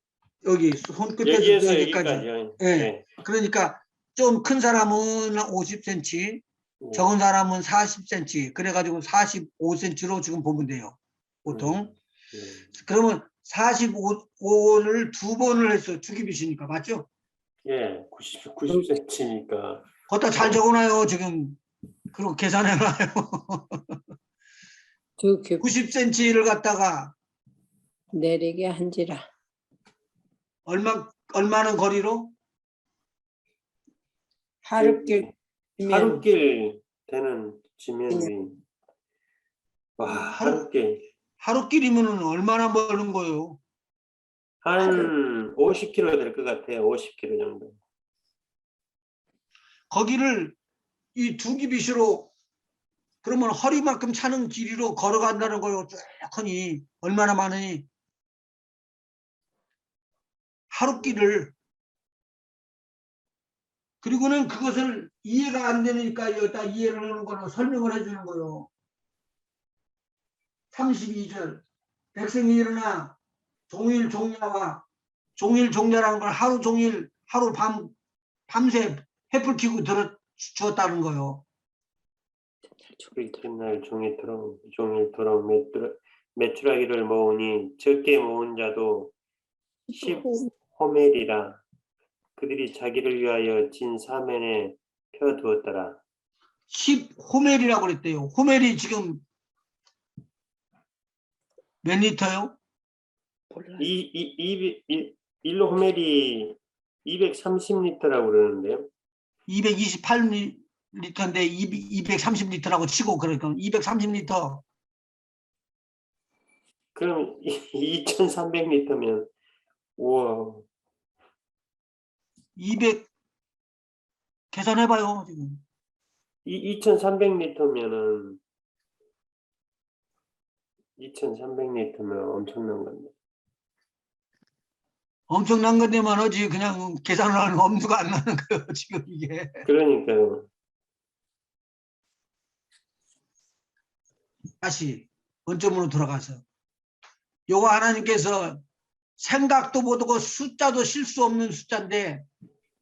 Speaker 2: 여기 손끝에서
Speaker 1: 여기에서
Speaker 2: 여기까지.
Speaker 1: 여기까지요.
Speaker 2: 네.
Speaker 1: 네.
Speaker 2: 그러니까 좀 큰 사람은 50cm,
Speaker 1: 예.
Speaker 2: 적은 사람은 40cm, 그래가지고 45cm로 지금 보면 돼요. 보통.
Speaker 1: 예.
Speaker 2: 그러면 45를 두 번을 해서 죽이비시니까 맞죠?
Speaker 1: 예, 90cm니까.
Speaker 2: 거기다 잘 적어놔요, 지금. 그리고 계산해놔요.
Speaker 4: 두 큐
Speaker 2: 90cm를 갖다가
Speaker 4: 내리게 한지라.
Speaker 2: 얼마는 거리로?
Speaker 4: 하루길
Speaker 1: 하루길 되는 지면이 와, 하루길
Speaker 2: 하루길이면 얼마나 멀는 거예요?
Speaker 1: 한 50km 될 것 같아요. 50km 정도.
Speaker 2: 거기를 이 두기빗으로 그러면 허리만큼 차는 길이로 걸어간다는 거요. 쭉 하니 얼마나 많으니 하루길을. 그리고는 그것을 이해가 안 되니까 여기다 이해를 하는 거로 설명을 해주는 거요. 32절 백성이 일어나 종일 종야와 종일 종야라는 걸 하루 종일 하루 밤새 횃불 켜고 들어 주었다는 거요.
Speaker 1: 그 이튿날 종일토록 메추라기를 모으니 적게 모은 자도 10호멜이라. 그들이 자기를 위하여 진 사면에 펴두었더라.
Speaker 2: 10호멜이라고 그랬대요. 호멜이 지금 몇 리터요?
Speaker 4: 몰라요.
Speaker 1: 1호멜이 230리터라고 그러는데요.
Speaker 2: 228리터인데 230리터라고 치고 그러니까 230리터.
Speaker 1: 그럼 2300리터면 우와.
Speaker 2: 200 계산해봐요 지금.
Speaker 1: 2300리터면은 2300리터면 엄청난 건데.
Speaker 2: 엄청난 건데만 하지 그냥 계산을 하는 엄두가 안 나는 거예요 지금 이게.
Speaker 1: 그러니까요.
Speaker 2: 다시 원점으로 돌아가서 요거 하나님께서 생각도 못하고 숫자도 실 수 없는 숫자인데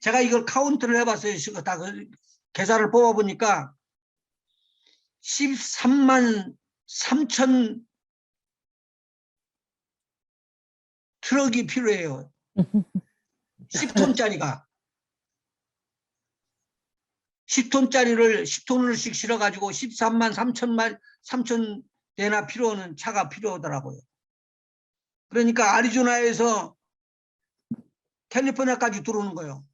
Speaker 2: 제가 이걸 카운트를 해봤어요. 지금 다 계산을 뽑아보니까 13만 3천 트럭이 필요해요. 10톤짜리가. 10톤짜리를 10톤을씩 실어가지고 13만 3천 대나 필요하는 차가 필요하더라고요. 그러니까 아리조나에서 캘리포니아까지 들어오는 거예요.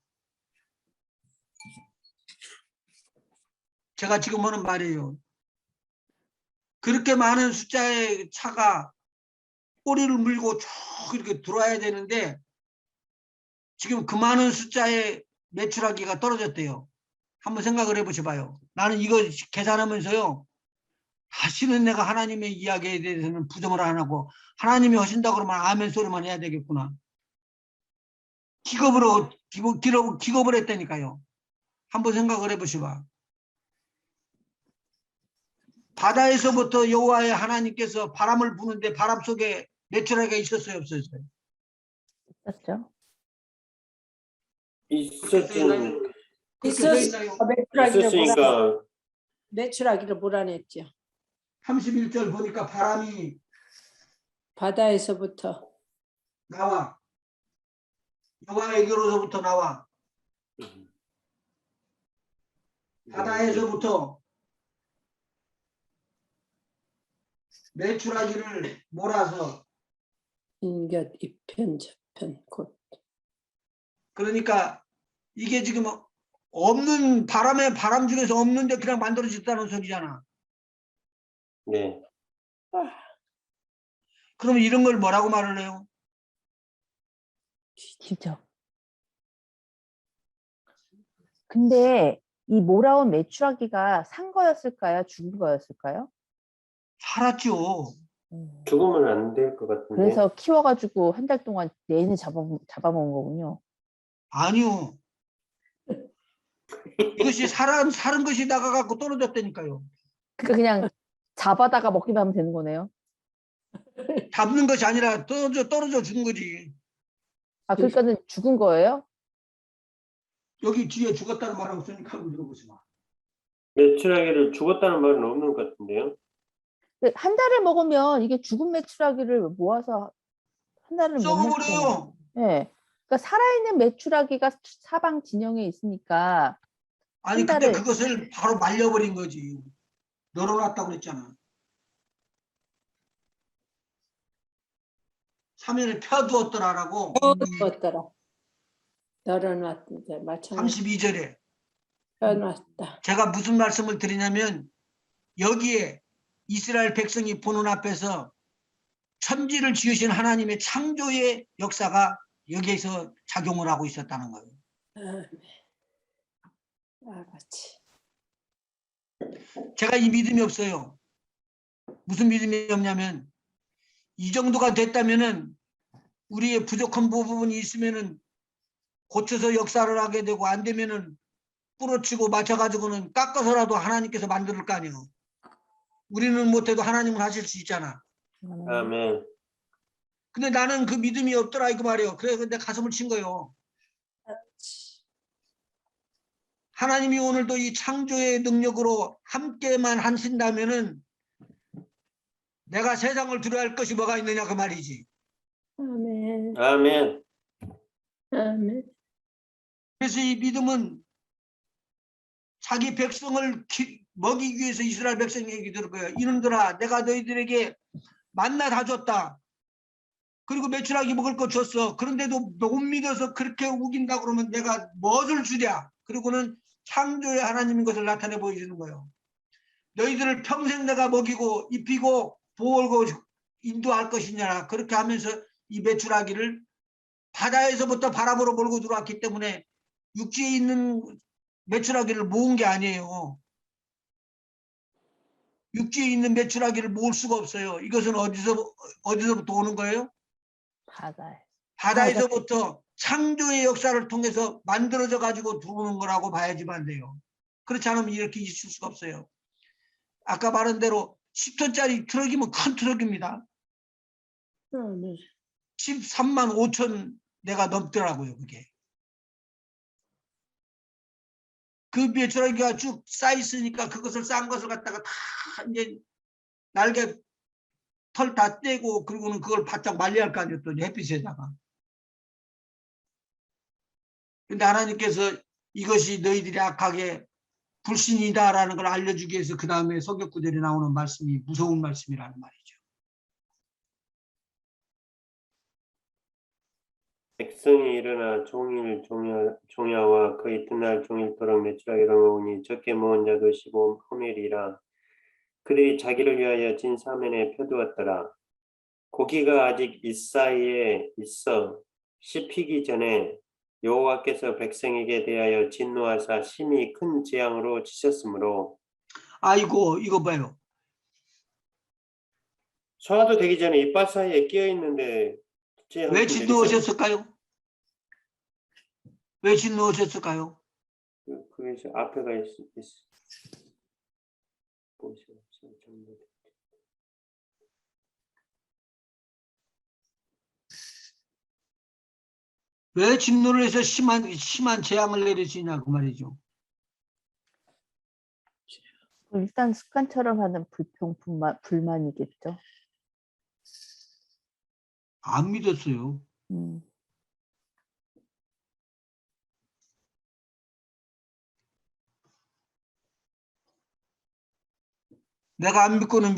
Speaker 2: 제가 지금 하는 말이에요. 그렇게 많은 숫자의 차가 꼬리를 물고 쭉 이렇게 들어와야 되는데 지금 그 많은 숫자의 매출하기가 떨어졌대요. 한번 생각을 해보셔봐요. 나는 이거 계산하면서요. 다시는 내가 하나님의 이야기에 대해서는 부정을 안 하고 하나님이 하신다 그러면 아멘 소리만 해야 되겠구나. 기겁을 했다니까요. 한번 생각을 해보시봐. 바다에서부터 여호와의 하나님께서 바람을 부는데 바람 속에 매출하기가 있었어요, 없었어요?
Speaker 5: 있었죠.
Speaker 1: 있었으니까
Speaker 4: 매출하기를 몰아냈죠.
Speaker 2: 31절 보니까 바람이
Speaker 4: 바다에서부터
Speaker 2: 나와. 여호와에게로부터 나와. 바다에서부터 매출하기를 몰아서.
Speaker 4: 인곁 이편 저편 곧
Speaker 2: 그러니까 이게 지금 없는 바람 중에서 없는데 그냥 만들어졌다는 소리잖아.
Speaker 1: 네.
Speaker 2: 그러면 이런 걸 뭐라고 말을 해요?
Speaker 5: 기적. 근데 이 몰아온 메추라기가 산 거였을까요? 죽은 거였을까요?
Speaker 2: 살았죠.
Speaker 1: 죽으면 안 될 것 같은데.
Speaker 5: 그래서 키워가지고 한 달 동안 내내 잡아먹은 거군요.
Speaker 2: 아니요. 이것이 사는 것이 나가갖고 떨어졌다니까요.
Speaker 5: 그러니까 그냥 잡아다가 먹기만 하면 되는 거네요.
Speaker 2: 잡는 것이 아니라 떨어져 죽은 거지.
Speaker 5: 아, 그러니까는 죽은 거예요?
Speaker 2: 여기 뒤에 죽었다는 말하고 쓰니까 한번 들어보지 마.
Speaker 1: 메추라기를 죽었다는 말은 없는 것 같은데요.
Speaker 5: 한 달을 먹으면 이게 죽은 메추라기를 모아서 한 달을 못 먹잖아요.
Speaker 2: 썩어버려요.
Speaker 5: 예. 그러니까 살아있는 메추라기가 사방 진영에 있으니까
Speaker 2: 아니
Speaker 5: 한
Speaker 2: 근데
Speaker 5: 달을-
Speaker 2: 그것을 바로 말려버린 거지. 널어놨다고 그랬잖아. 3일을 펴두었더라라고
Speaker 4: 었더라 널어놨다. 마찬가지
Speaker 2: 32절에.
Speaker 4: 펴놨다.
Speaker 2: 제가 무슨 말씀을 드리냐면 여기에 이스라엘 백성이 보는 앞에서 천지를 지으신 하나님의 창조의 역사가 여기에서 작용을 하고 있었다는 거예요.
Speaker 4: 아멘. 아버지.
Speaker 2: 제가 이 믿음이 없어요. 무슨 믿음이 없냐면 이 정도가 됐다면은 우리의 부족한 부분이 있으면은 고쳐서 역사를 하게 되고 안 되면은 부러치고 맞춰가지고는 깎아서라도 하나님께서 만들 거 아니에요. 우리는 못해도 하나님은 하실 수 있잖아.
Speaker 1: 아멘.
Speaker 2: 근데 나는 그 믿음이 없더라 이거 말이에요. 그래 근데 가슴을 친 거예요. 하나님이 오늘도 이 창조의 능력으로 함께만 하신다면은 내가 세상을 두려워할 것이 뭐가 있느냐 그 말이지.
Speaker 4: 아멘.
Speaker 1: 아멘.
Speaker 4: 아멘.
Speaker 2: 그래서 이 믿음은 자기 백성을 먹이기 위해서 이스라엘 백성에게 들을 거예요. 이놈들아 내가 너희들에게 만나 다 줬다. 그리고 메추라기 먹을 거 줬어. 그런데도 못 믿어서 그렇게 우긴다 그러면 내가 무엇을 주랴. 그리고는 창조의 하나님인 것을 나타내 보여주는 거예요. 너희들을 평생 내가 먹이고 입히고 보호하고 인도할 것이냐. 그렇게 하면서 이 메추라기를 바다에서부터 바람으로 몰고 들어왔기 때문에 육지에 있는 메추라기를 모은 게 아니에요. 육지에 있는 메추라기를 모을 수가 없어요. 이것은 어디서부터 오는 거예요? 바다에서부터 창조의 역사를 통해서 만들어져 가지고 들어오는 거라고 봐야지만 돼요. 그렇지 않으면 이렇게 있을 수가 없어요. 아까 말한 대로 10톤짜리 트럭이면 큰 트럭입니다.
Speaker 4: 아멘.
Speaker 2: 13만 5천 대가 넘더라고요. 그게. 그 메추라기가 쭉 쌓여있으니까 그것을 싼 것을 갖다가 다 이제 날개 털 다 떼고 그리고는 그걸 바짝 말려야 할 거 아니에요. 또 햇빛에다가. 근데 하나님께서 이것이 너희들이 악하게 불신이다라는 걸 알려주기 위해서 그 다음에 성경 구절에 나오는 말씀이 무서운 말씀이라는 말이죠.
Speaker 1: 백성이 일어나 종일 종야와 그 이튿날 종일토록 메추라기를 먹으니 적게 먹은 자도 15호멜이라. 그들이 자기를 위하여 진 사면에 펴두었더라. 고기가 아직 이 사이에 있어 씹히기 전에 여호와께서 백성에게 대하여 진노하사 심히 큰 재앙으로 치셨으므로.
Speaker 2: 아이고 이거 봐요.
Speaker 1: 소화도 되기 전에 이빨 사이에 끼어 있는데
Speaker 2: 왜 진노하셨을까요? 왜 진노하셨을까요?
Speaker 1: 그게 앞에가 보시죠.
Speaker 2: 왜 진노를 해서 심한 재앙을 내리시냐 그 말이죠.
Speaker 5: 일단 습관처럼 하는 불만이겠죠.
Speaker 2: 안 믿었어요. 내가 안 믿고는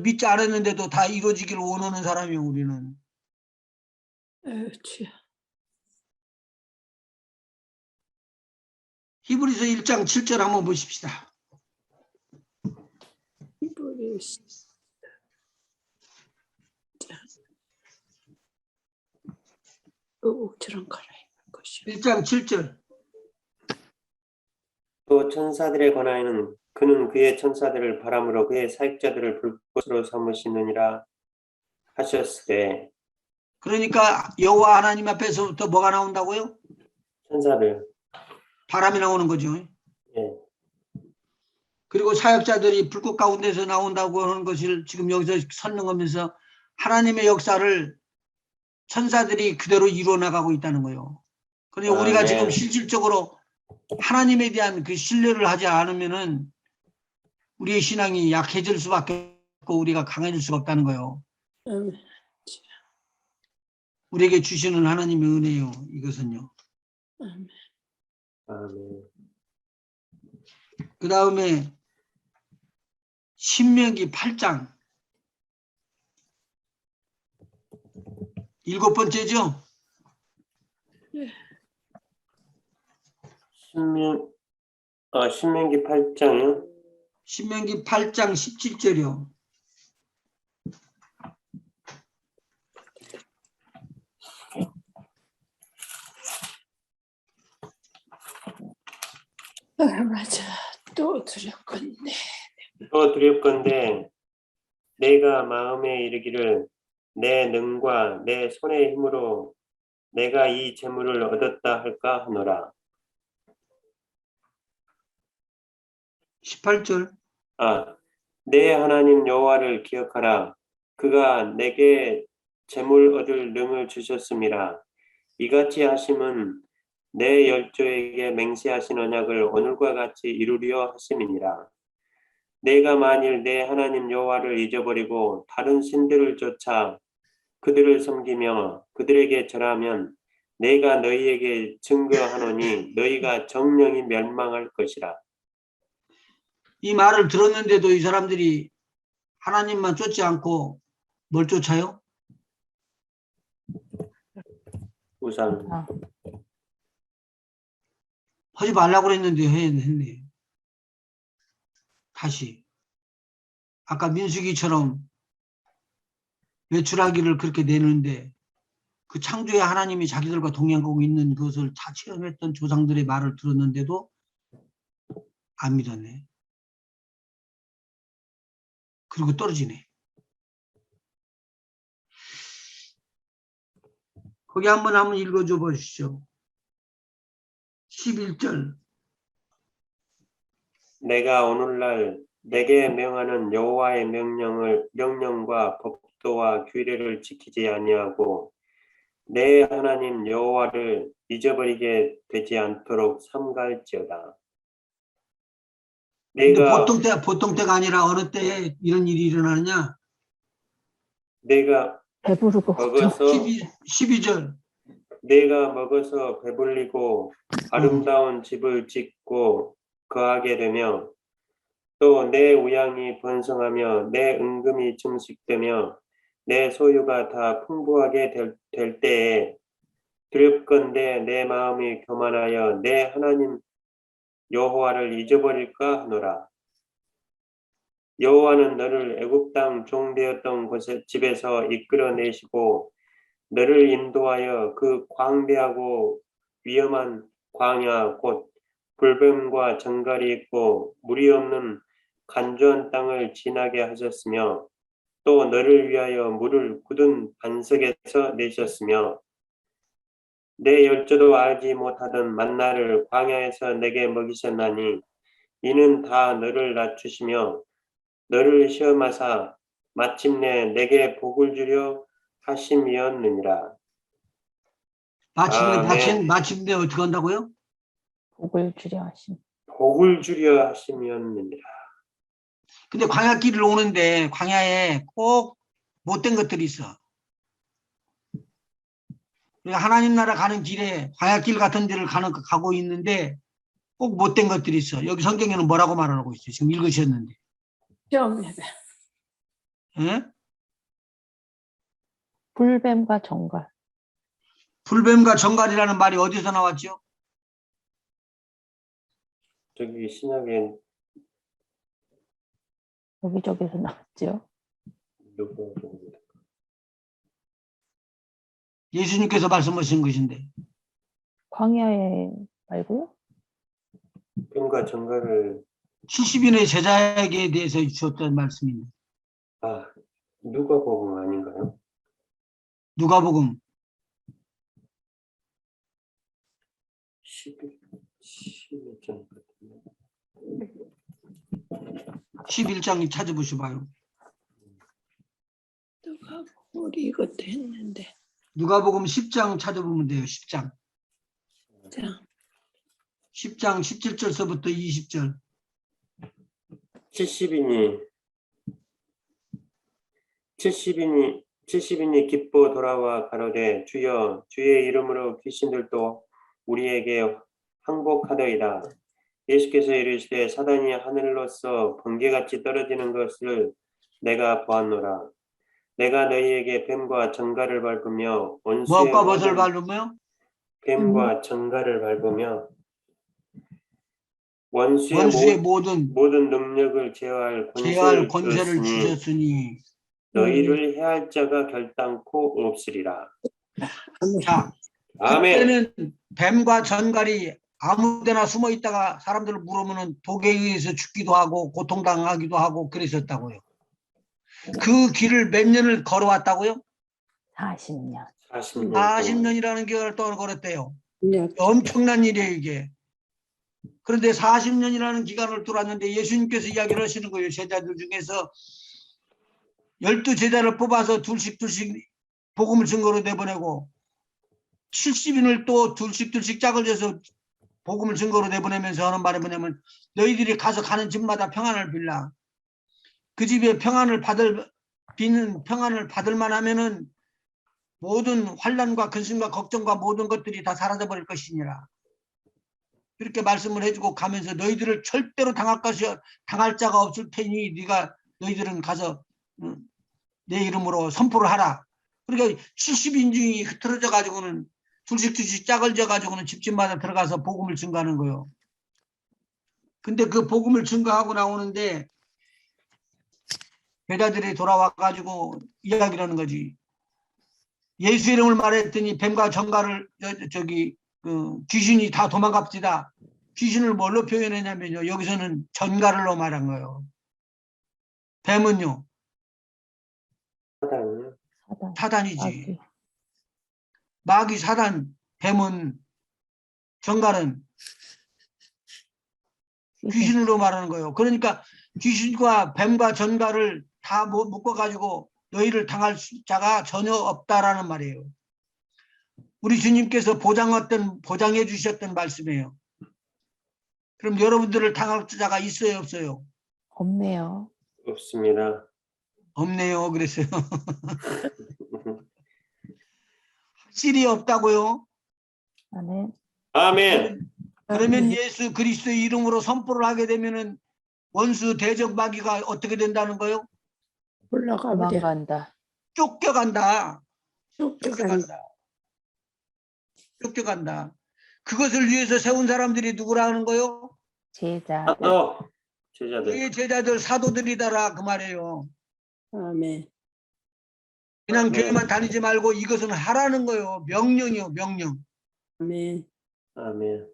Speaker 2: 믿지 않았는데도 다 이루어지기를 원하는 사람이에요. 우리는.
Speaker 4: 주여.
Speaker 2: 히브리서 1장 7절 한번 보십시다.
Speaker 4: 히브리서 옷처럼 갈아입을 것이요.
Speaker 2: 1장 7절.
Speaker 1: 또 천사들에 관하여는 그는 그의 천사들을 바람으로 그의 사역자들을 불꽃으로 삼으시느니라 하셨으되.
Speaker 2: 그러니까 여호와 하나님 앞에서부터 뭐가 나온다고요?
Speaker 1: 천사들.
Speaker 2: 바람이 나오는 거죠.
Speaker 1: 예.
Speaker 2: 그리고 사역자들이 불꽃 가운데서 나온다고 하는 것을 지금 여기서 설명하면서 하나님의 역사를 천사들이 그대로 이루어 나가고 있다는 거예요. 그러니 우리가
Speaker 1: 네.
Speaker 2: 지금 실질적으로 하나님에 대한 그 신뢰를 하지 않으면은 우리의 신앙이 약해질 수밖에 없고 우리가 강해질 수가 없다는 거예요. 우리에게 주시는 하나님의 은혜요. 이것은요.
Speaker 1: 아멘.
Speaker 2: 그 다음에 신명기 8장 7번째죠.
Speaker 1: 신명기 8장이요?
Speaker 2: 신명기 8장 17절이요.
Speaker 4: 맞아. 또 두렵건데.
Speaker 1: 또 두렵건대 내가 마음에 이르기를 내 능과 내 손의 힘으로 내가 이 재물을 얻었다 할까 하노라.
Speaker 2: 18절.
Speaker 1: 내 하나님 여호와를 기억하라. 그가 내게 재물 얻을 능을 주셨음이라. 이같이 하심은 내 열조에게 맹세하신 언약을 오늘과 같이 이루려 하심이니라. 내가 만일 내 하나님 여호와를 잊어버리고 다른 신들을 쫓아 그들을 섬기며 그들에게 절하면 내가 너희에게 증거하노니 너희가 정령이 멸망할 것이라.
Speaker 2: 이 말을 들었는데도 이 사람들이 하나님만 쫓지 않고 뭘 쫓아요?
Speaker 1: 우상.
Speaker 5: 아,
Speaker 2: 하지 말라고 그랬는데 했네. 다시. 아까 민수기처럼 외출하기를 그렇게 내는데 그 창조의 하나님이 자기들과 동행하고 있는 것을 다 체험했던 조상들의 말을 들었는데도 안 믿었네. 그리고 떨어지네. 거기 한번 읽어줘 보시죠. 11절.
Speaker 1: 내가 오늘날 내게 명하는 여호와의 명령과 법도와 규례를 지키지 아니하고 내 하나님 여호와를 잊어버리게 되지 않도록 삼가할지어다.
Speaker 2: 근데
Speaker 1: 내가
Speaker 2: 보통 때가 아니라 어느 때에 이런 일이 일어나느냐?
Speaker 1: 내가
Speaker 5: 배부르고
Speaker 1: 먹어서
Speaker 2: 12절.
Speaker 1: 내가 먹어서 배불리고 아름다운 집을 짓고 거하게 되며 또 내 우양이 번성하며 내 은금이 증식되며 내 소유가 다 풍부하게 될 때에 두렵건대 내 마음이 교만하여 내 하나님 여호와를 잊어버릴까 하노라. 여호와는 너를 애굽 땅 종되었던 집에서 이끌어내시고 너를 인도하여 그 광대하고 위험한 광야 곧 불뱀과 정갈이 있고 물이 없는 간조한 땅을 지나게 하셨으며 또 너를 위하여 물을 굳은 반석에서 내셨으며 내 열조도 알지 못하던 만나를 광야에서 내게 먹이셨나니 이는 다 너를 낮추시며 너를 시험하사 마침내 내게 복을 주려 하심이었느니라. 아멘.
Speaker 2: 마침내 어떻게 한다고요?
Speaker 5: 복을 주려 하심.
Speaker 1: 복을 주려 하심이었느니라.
Speaker 2: 근데 광야길을 오는데 광야에 꼭 못된 것들이 있어. 그러니까 하나님 나라 가는 길에 광야길 같은 데를 가고 있는데 꼭 못된 것들이 있어. 여기 성경에는 뭐라고 말하고 있어요? 지금 읽으셨는데. 예?
Speaker 5: 불뱀과 정갈.
Speaker 2: 불뱀과 정갈이라는 말이 어디서 나왔죠?
Speaker 1: 저기 신약에
Speaker 5: 여기저기서 나왔죠.
Speaker 1: 누구
Speaker 2: 예수님께서 말씀하신 것인데.
Speaker 5: 광야에 말고요?
Speaker 1: 뱀과 정갈을
Speaker 2: 70인의 제자에게 대해서 주었던 말씀입니다.
Speaker 1: 누가복음 아닌가요?
Speaker 2: 누가복음
Speaker 1: 11장 같은데.
Speaker 2: 11장 찾아보시 봐요.
Speaker 4: 누가 우리 이것도 했는데.
Speaker 2: 누가복음 10장 찾아보면 돼요. 10장.
Speaker 4: 맞아.
Speaker 2: 10장 17절서부터 20절.
Speaker 1: 70인이 기뻐 돌아와 가로되 주여 주의 이름으로 귀신들도 우리에게 항복하더이다. 예수께서 이르시되 사단이 하늘로서 번개같이 떨어지는 것을 내가 보았노라. 내가 너희에게 뱀과 전갈을 밟으며 원수의
Speaker 2: 무엇과 무엇을
Speaker 1: 모든
Speaker 2: 밟으며?
Speaker 1: 뱀과 전갈을 밟으며 원수의
Speaker 2: 원수의 모든
Speaker 1: 모든 능력을 제어할
Speaker 2: 제할
Speaker 1: 권세를
Speaker 2: 권세를
Speaker 1: 주었으니
Speaker 2: 주셨으니.
Speaker 1: 너희를 해할 자가 결단코 없으리라.
Speaker 2: 자,
Speaker 1: 아멘.
Speaker 2: 그때는 뱀과 전갈이 아무데나 숨어 있다가 사람들을 물으면은 독에 의해서 죽기도 하고 고통당하기도 하고 그랬었다고요. 그 길을 몇 년을 걸어왔다고요?
Speaker 5: 40년.
Speaker 1: 40년
Speaker 2: 40년이라는 기간을 동안 걸었대요.
Speaker 4: 네.
Speaker 2: 엄청난 일이에요, 이게. 그런데 40년이라는 기간을 돌았는데 예수님께서 이야기를 하시는 거예요. 제자들 중에서 12제자를 뽑아서 둘씩 복음을 증거로 내보내고 70인을 또 둘씩 짝을 져서 복음을 증거로 내보내면서 하는 말이 뭐냐면 너희들이 가서 가는 집마다 평안을 빌라. 그 집에 평안을 받을 만하면은 모든 환난과 근심과 걱정과 모든 것들이 다 사라져버릴 것이니라. 그렇게 말씀을 해주고 가면서 너희들을 절대로 당할 자가 없을 테니 너희들은 가서 내 이름으로 선포를 하라. 그러니까 70인 중이 흐트러져 가지고는 둘씩 짝을 져 가지고는 집집마다 들어가서 복음을 증거하는 거예요. 근데 그 복음을 증거하고 나오는데 제자들이 돌아와 가지고 이야기를 하는 거지. 예수 이름을 말했더니 뱀과 전갈을 귀신이 다 도망갑시다. 귀신을 뭘로 표현했냐면요. 여기서는 전갈로 말한 거예요. 뱀은요.
Speaker 1: 사단이요.
Speaker 2: 사단이지. 마귀 사단, 뱀은, 전갈은 귀신으로 말하는 거예요. 그러니까 귀신과 뱀과 전갈을 다 묶어가지고 너희를 당할 자가 전혀 없다라는 말이에요. 우리 주님께서 보장해 주셨던 말씀이에요. 그럼 여러분들을 당할 자가 있어요, 없어요?
Speaker 5: 없네요.
Speaker 1: 없습니다.
Speaker 2: 없네요. 그랬어요. 확실히 없다고요?
Speaker 5: 아멘.
Speaker 1: 아멘.
Speaker 2: 그러면 예수 그리스도의 이름으로 선포를 하게 되면은 원수 대적 마귀가 어떻게 된다는 거요?
Speaker 4: 올라가 버려.
Speaker 5: 도망간다.
Speaker 2: 쫓겨간다.
Speaker 4: 쫓겨간다.
Speaker 2: 쫓겨간다. 그것을 위해서 세운 사람들이 누구라는 거요?
Speaker 5: 제자들.
Speaker 1: 제자들.
Speaker 2: 그의 제자들 사도들이다라 그 말이에요.
Speaker 4: 아멘.
Speaker 2: 그냥
Speaker 1: 아멘.
Speaker 2: 교회만 다니지 말고 이것은 하라는 거요. 명령이요, 명령.
Speaker 4: 아멘.
Speaker 1: 아멘.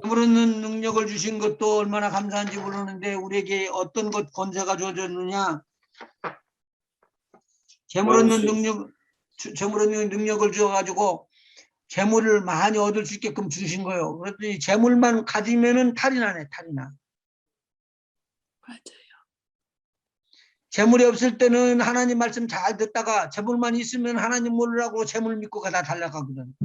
Speaker 2: 아무런 능력을 주신 것도 얼마나 감사한지 모르는데 우리에게 어떤 것 권세가 주어졌느냐? 재물 없는 능력을 주어가지고 재물을 많이 얻을 수 있게끔 주신 거예요. 그랬더니 재물만 가지면은 탈이 나네, 탈이 나.
Speaker 4: 맞아요.
Speaker 2: 재물이 없을 때는 하나님 말씀 잘 듣다가 재물만 있으면 하나님 모르라고 재물 믿고 다 달려가거든.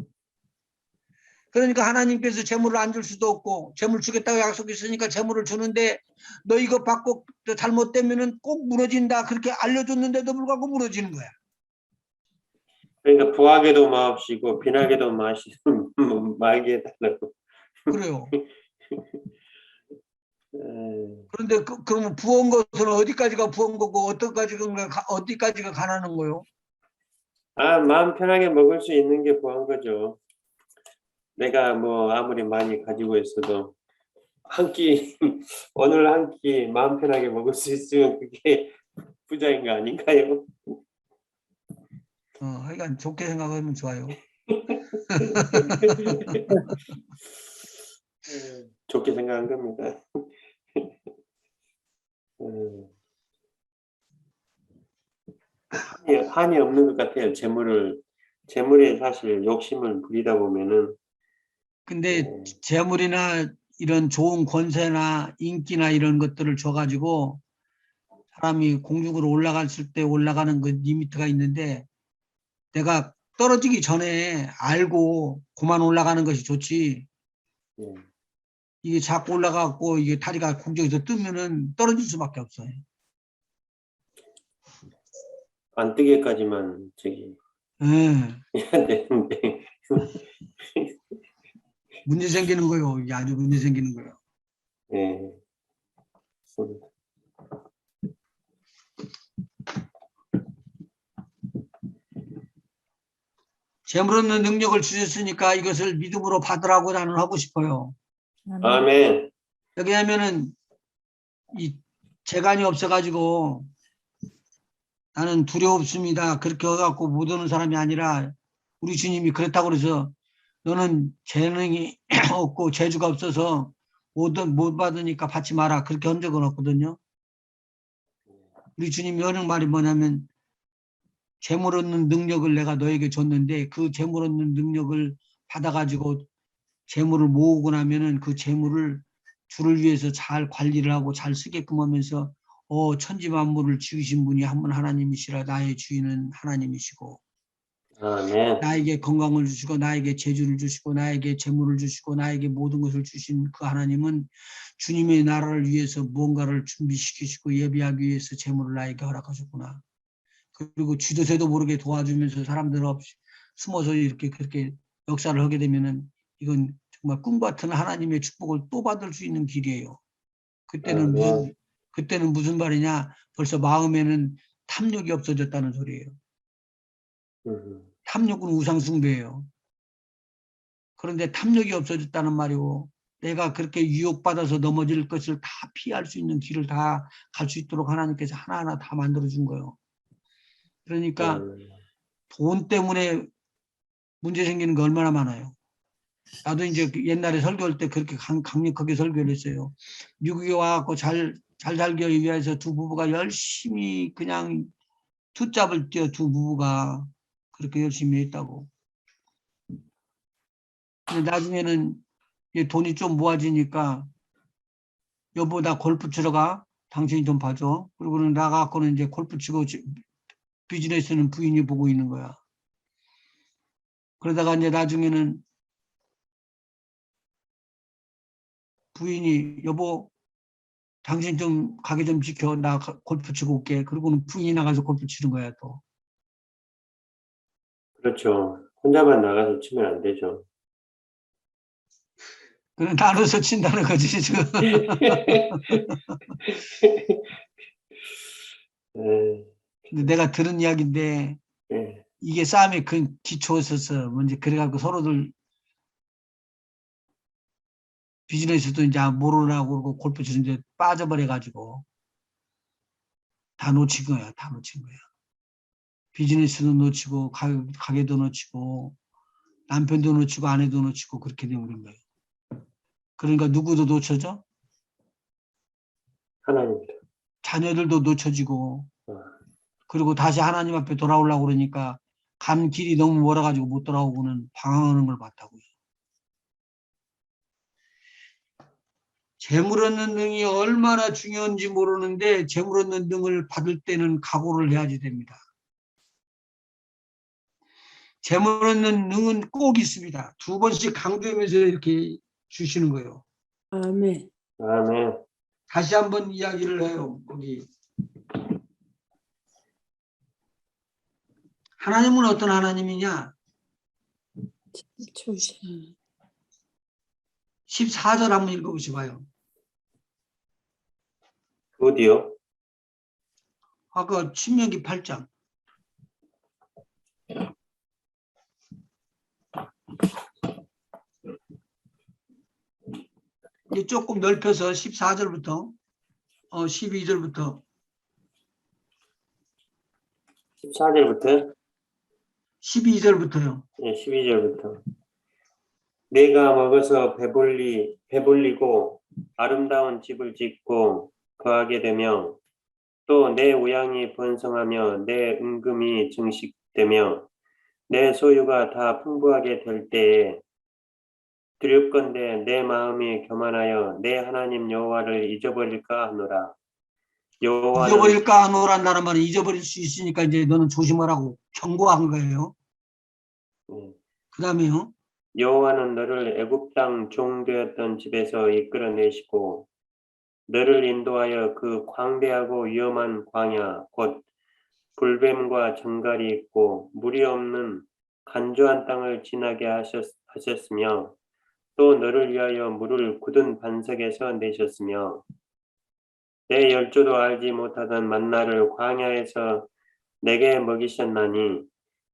Speaker 2: 그러니까 하나님께서 재물을 안 줄 수도 없고 재물 주겠다고 약속했으니까 재물을 주는데 너 이거 받고 잘못되면은 꼭 무너진다 그렇게 알려줬는데도 불구하고 무너지는 거야.
Speaker 1: 그러니까 부하게도 마옵시고 빈하게도 말게 해달라고.
Speaker 2: 그래요. 그런데 그러면 부은 것은 어디까지가 부은 거고 어디까지가 가난한 거요?
Speaker 1: 마음 편하게 먹을 수 있는 게 부한 거죠. 내가 뭐 아무리 많이 가지고 있어도 오늘 한 끼 마음 편하게 먹을 수 있으면 그게 부자인 거 아닌가요?
Speaker 2: 하여간 좋게 생각하면 좋아요.
Speaker 1: 좋게 생각한 겁니다. 한이 없는 것 같아요. 재물에 사실 욕심을 부리다 보면은.
Speaker 2: 근데 재물이나 이런 좋은 권세나 인기나 이런 것들을 줘가지고 사람이 공중으로 올라갔을 때 올라가는 그 리미트가 있는데 내가 떨어지기 전에 알고 그만 올라가는 것이 좋지.
Speaker 1: 예.
Speaker 2: 이게 자꾸 올라가고 이게 다리가 공중에서 뜨면은 떨어질 수밖에 없어요.
Speaker 1: 안 뜨게까지만 저기
Speaker 2: 예.
Speaker 1: 해야 되는데.
Speaker 2: 문제 생기는 거예요. 이게 아주 문제 생기는 거예요.
Speaker 1: 예. 맞습니다.
Speaker 2: 재물 얻는 능력을 주셨으니까 이것을 믿음으로 받으라고 나는 하고 싶어요.
Speaker 1: 아멘.
Speaker 2: 여기 하면은 이 재간이 없어가지고 나는 두려웠습니다. 그렇게 해갖고 못 오는 사람이 아니라 우리 주님이 그렇다고 그래서 너는 재능이 없고 재주가 없어서 못 받으니까 받지 마라. 그렇게 한 적은 없거든요. 우리 주님이 하는 말이 뭐냐면 재물 얻는 능력을 내가 너에게 줬는데 그 재물 얻는 능력을 받아가지고 재물을 모으고 나면은 그 재물을 주를 위해서 잘 관리를 하고 잘 쓰게끔 하면서 천지 만물을 지으신 분이 한 분 하나님이시라. 나의 주인은 하나님이시고
Speaker 1: 아멘.
Speaker 2: 나에게 건강을 주시고 나에게 재주를 주시고 나에게 재물을 주시고 나에게 모든 것을 주신 그 하나님은 주님의 나라를 위해서 무언가를 준비시키시고 예비하기 위해서 재물을 나에게 허락하셨구나. 그리고 쥐도새도 모르게 도와주면서 사람들 없이 숨어서 이렇게 그렇게 역사를 하게 되면은 이건 정말 꿈 같은 하나님의 축복을 또 받을 수 있는 길이에요. 그때는 무슨 말이냐? 벌써 마음에는 탐욕이 없어졌다는 소리예요. 탐욕은 우상숭배예요. 그런데 탐욕이 없어졌다는 말이고 내가 그렇게 유혹받아서 넘어질 것을 다 피할 수 있는 길을 다 갈 수 있도록 하나님께서 하나하나 다 만들어준 거예요. 그러니까 돈 때문에 문제 생기는 거 얼마나 많아요. 나도 이제 옛날에 설교할 때 그렇게 강력하게 설교를 했어요. 미국에 와갖고 잘 살기 위해서 두 부부가 열심히 그냥 투잡을 뛰어 두 부부가 그렇게 열심히 했다고. 근데 나중에는 돈이 좀 모아지니까 여보 나 골프 치러 가. 당신이 좀 봐줘. 그리고는 나가갖고는 이제 골프 치고 비즈니스는 부인이 보고 있는 거야. 그러다가 이제 나중에는 부인이 여보 당신 좀 가게 좀 지켜. 나 골프 치고 올게. 그리고는 부인이 나가서 골프 치는 거야 또.
Speaker 1: 그렇죠. 혼자만 나가서 치면 안 되죠.
Speaker 2: 그래 나눠서 친다는 거지 지금. 근데 내가 들은 이야기인데
Speaker 1: 예.
Speaker 2: 이게 싸움의 그 기초였었어. 먼저 그래갖고 서로들 비즈니스도 이제 모르라고 그러고 골프 치는데 빠져버려가지고 다 놓친 거야. 다 놓친 거야. 비즈니스도 놓치고 가게도 놓치고 남편도 놓치고 아내도 놓치고 그렇게 되는 거예요. 그러니까 누구도 놓쳐져?
Speaker 1: 하나님이다.
Speaker 2: 자녀들도 놓쳐지고 그리고 다시 하나님 앞에 돌아오려고 그러니까 간 길이 너무 멀어가지고 못 돌아오고는 방황하는 걸 봤다고요. 재물 얻는 능이 얼마나 중요한지 모르는데 재물 얻는 능을 받을 때는 각오를 해야지 됩니다. 재물 얻는 능은 꼭 있습니다. 두 번씩 강조하면서 이렇게 주시는 거예요.
Speaker 4: 아멘.
Speaker 1: 아멘.
Speaker 2: 다시 한번 이야기를 해요. 거기 하나님은 어떤 하나님이냐?
Speaker 4: 조심.
Speaker 2: 14절 한번 읽어보시봐요.
Speaker 1: 어디요?
Speaker 2: 아까 신명기 8장. 이제 조금 넓혀서 14절부터 12절부터
Speaker 1: 14절부터
Speaker 2: 12절부터요.
Speaker 1: 예, 12절부터. 내가 먹어서 배불리고 아름다운 집을 짓고 거하게 되며 또 내 우양이 번성하며 내 은금이 증식되며 내 소유가 다 풍부하게 될 때에 두렵건대 내 마음이 교만하여 내 하나님 여호와를 잊어버릴까 하노라. 여호와는
Speaker 2: 잊어버릴까 하노란다는 말은 잊어버릴 수 있으니까 이제 너는 조심하라고 경고한 거예요. 그 다음에요.
Speaker 1: 여호와는 너를 애굽 땅 종되었던 집에서 이끌어내시고 너를 인도하여 그 광대하고 위험한 광야 곧 불뱀과 정갈이 있고 물이 없는 간조한 땅을 지나게 하셨으며 또 너를 위하여 물을 굳은 반석에서 내셨으며 내 열조도 알지 못하던 만나를 광야에서 내게 먹이셨나니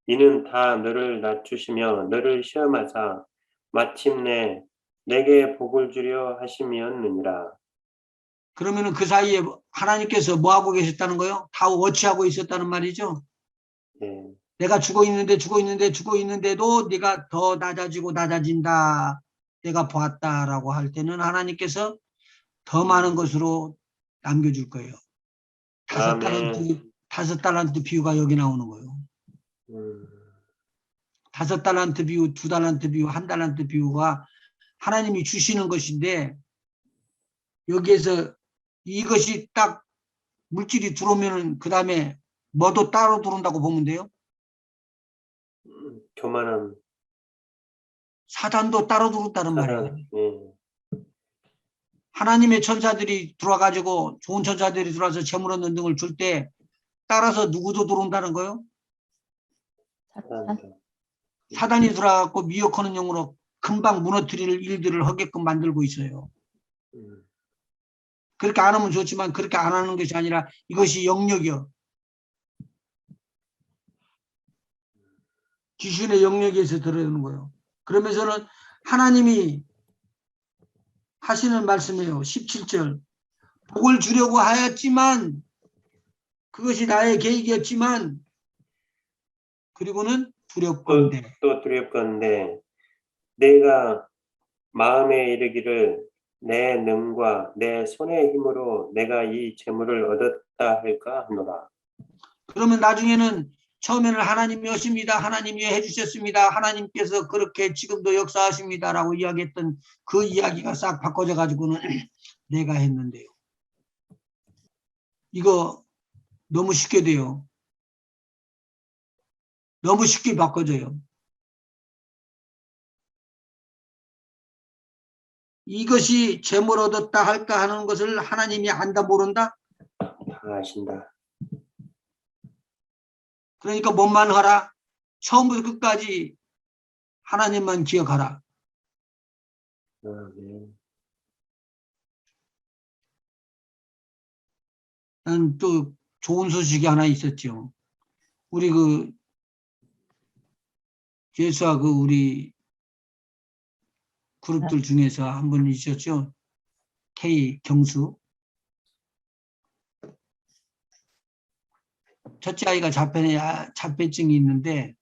Speaker 1: 이는 다 너를 낮추시며 너를 시험하사 마침내 내게 복을 주려 하심이었느니라.
Speaker 2: 그러면은 그 사이에 하나님께서 뭐 하고 계셨다는 거요? 다 워치하고 있었다는 말이죠.
Speaker 1: 예,
Speaker 2: 내가 죽어 있는데도 네가 더 낮아진다. 내가 보았다라고 할 때는 하나님께서 더 많은 것으로 남겨줄 거예요.
Speaker 1: 아멘.
Speaker 2: 다섯 달란트 비유가 여기 나오는 거예요.
Speaker 1: 음,
Speaker 2: 5달란트 비유, 2달란트 비유, 1달란트 비유가 하나님이 주시는 것인데 여기에서 이것이 딱 물질이 들어오면은 그 다음에 뭐도 따로 들어온다고 보면 돼요.
Speaker 1: 교만한
Speaker 2: 사단도 따로 들어온다는 말이에요.
Speaker 1: 사단. 예,
Speaker 2: 하나님의 천사들이 들어와가지고 좋은 천사들이 들어와서 재물 얻는 등을 줄 때 따라서 누구도 들어온다는 거예요.
Speaker 1: 사단.
Speaker 2: 사단이 들어와갖고 미혹하는 용으로 금방 무너뜨릴 일들을 하게끔 만들고 있어요. 그렇게 안 하면 좋지만 그렇게 안 하는 것이 아니라 이것이 영역이요. 귀신의 영역에서 들어오는 거예요. 그러면서는 하나님이 하시는 말씀이에요. 17절. 복을 주려고 하였지만 그것이 나의 계획이었지만 그리고는 두렵건대.
Speaker 1: 또 두렵건대 내가 마음에 이르기를 내 능과 내 손의 힘으로 내가 이 재물을 얻었다 할까 하노라.
Speaker 2: 그러면 나중에는 처음에는 하나님이 하십니다. 하나님이 해주셨습니다. 하나님께서 그렇게 지금도 역사하십니다라고 이야기했던 그 이야기가 싹 바꿔져 가지고는 내가 했는데요. 이거 너무 쉽게 돼요. 너무 쉽게 바꿔져요. 이것이 재물 얻었다 할까 하는 것을 하나님이 안다 모른다?
Speaker 1: 다 아신다.
Speaker 2: 그러니까 뭔만 하라. 처음부터 끝까지 하나님만 기억하라.
Speaker 1: 아멘.
Speaker 2: 난 또 좋은 소식이 하나 있었죠. 우리 예수와 우리 그룹들 중에서 한 분 있었죠. K 경수. 첫째 아이가 자폐증이 있는데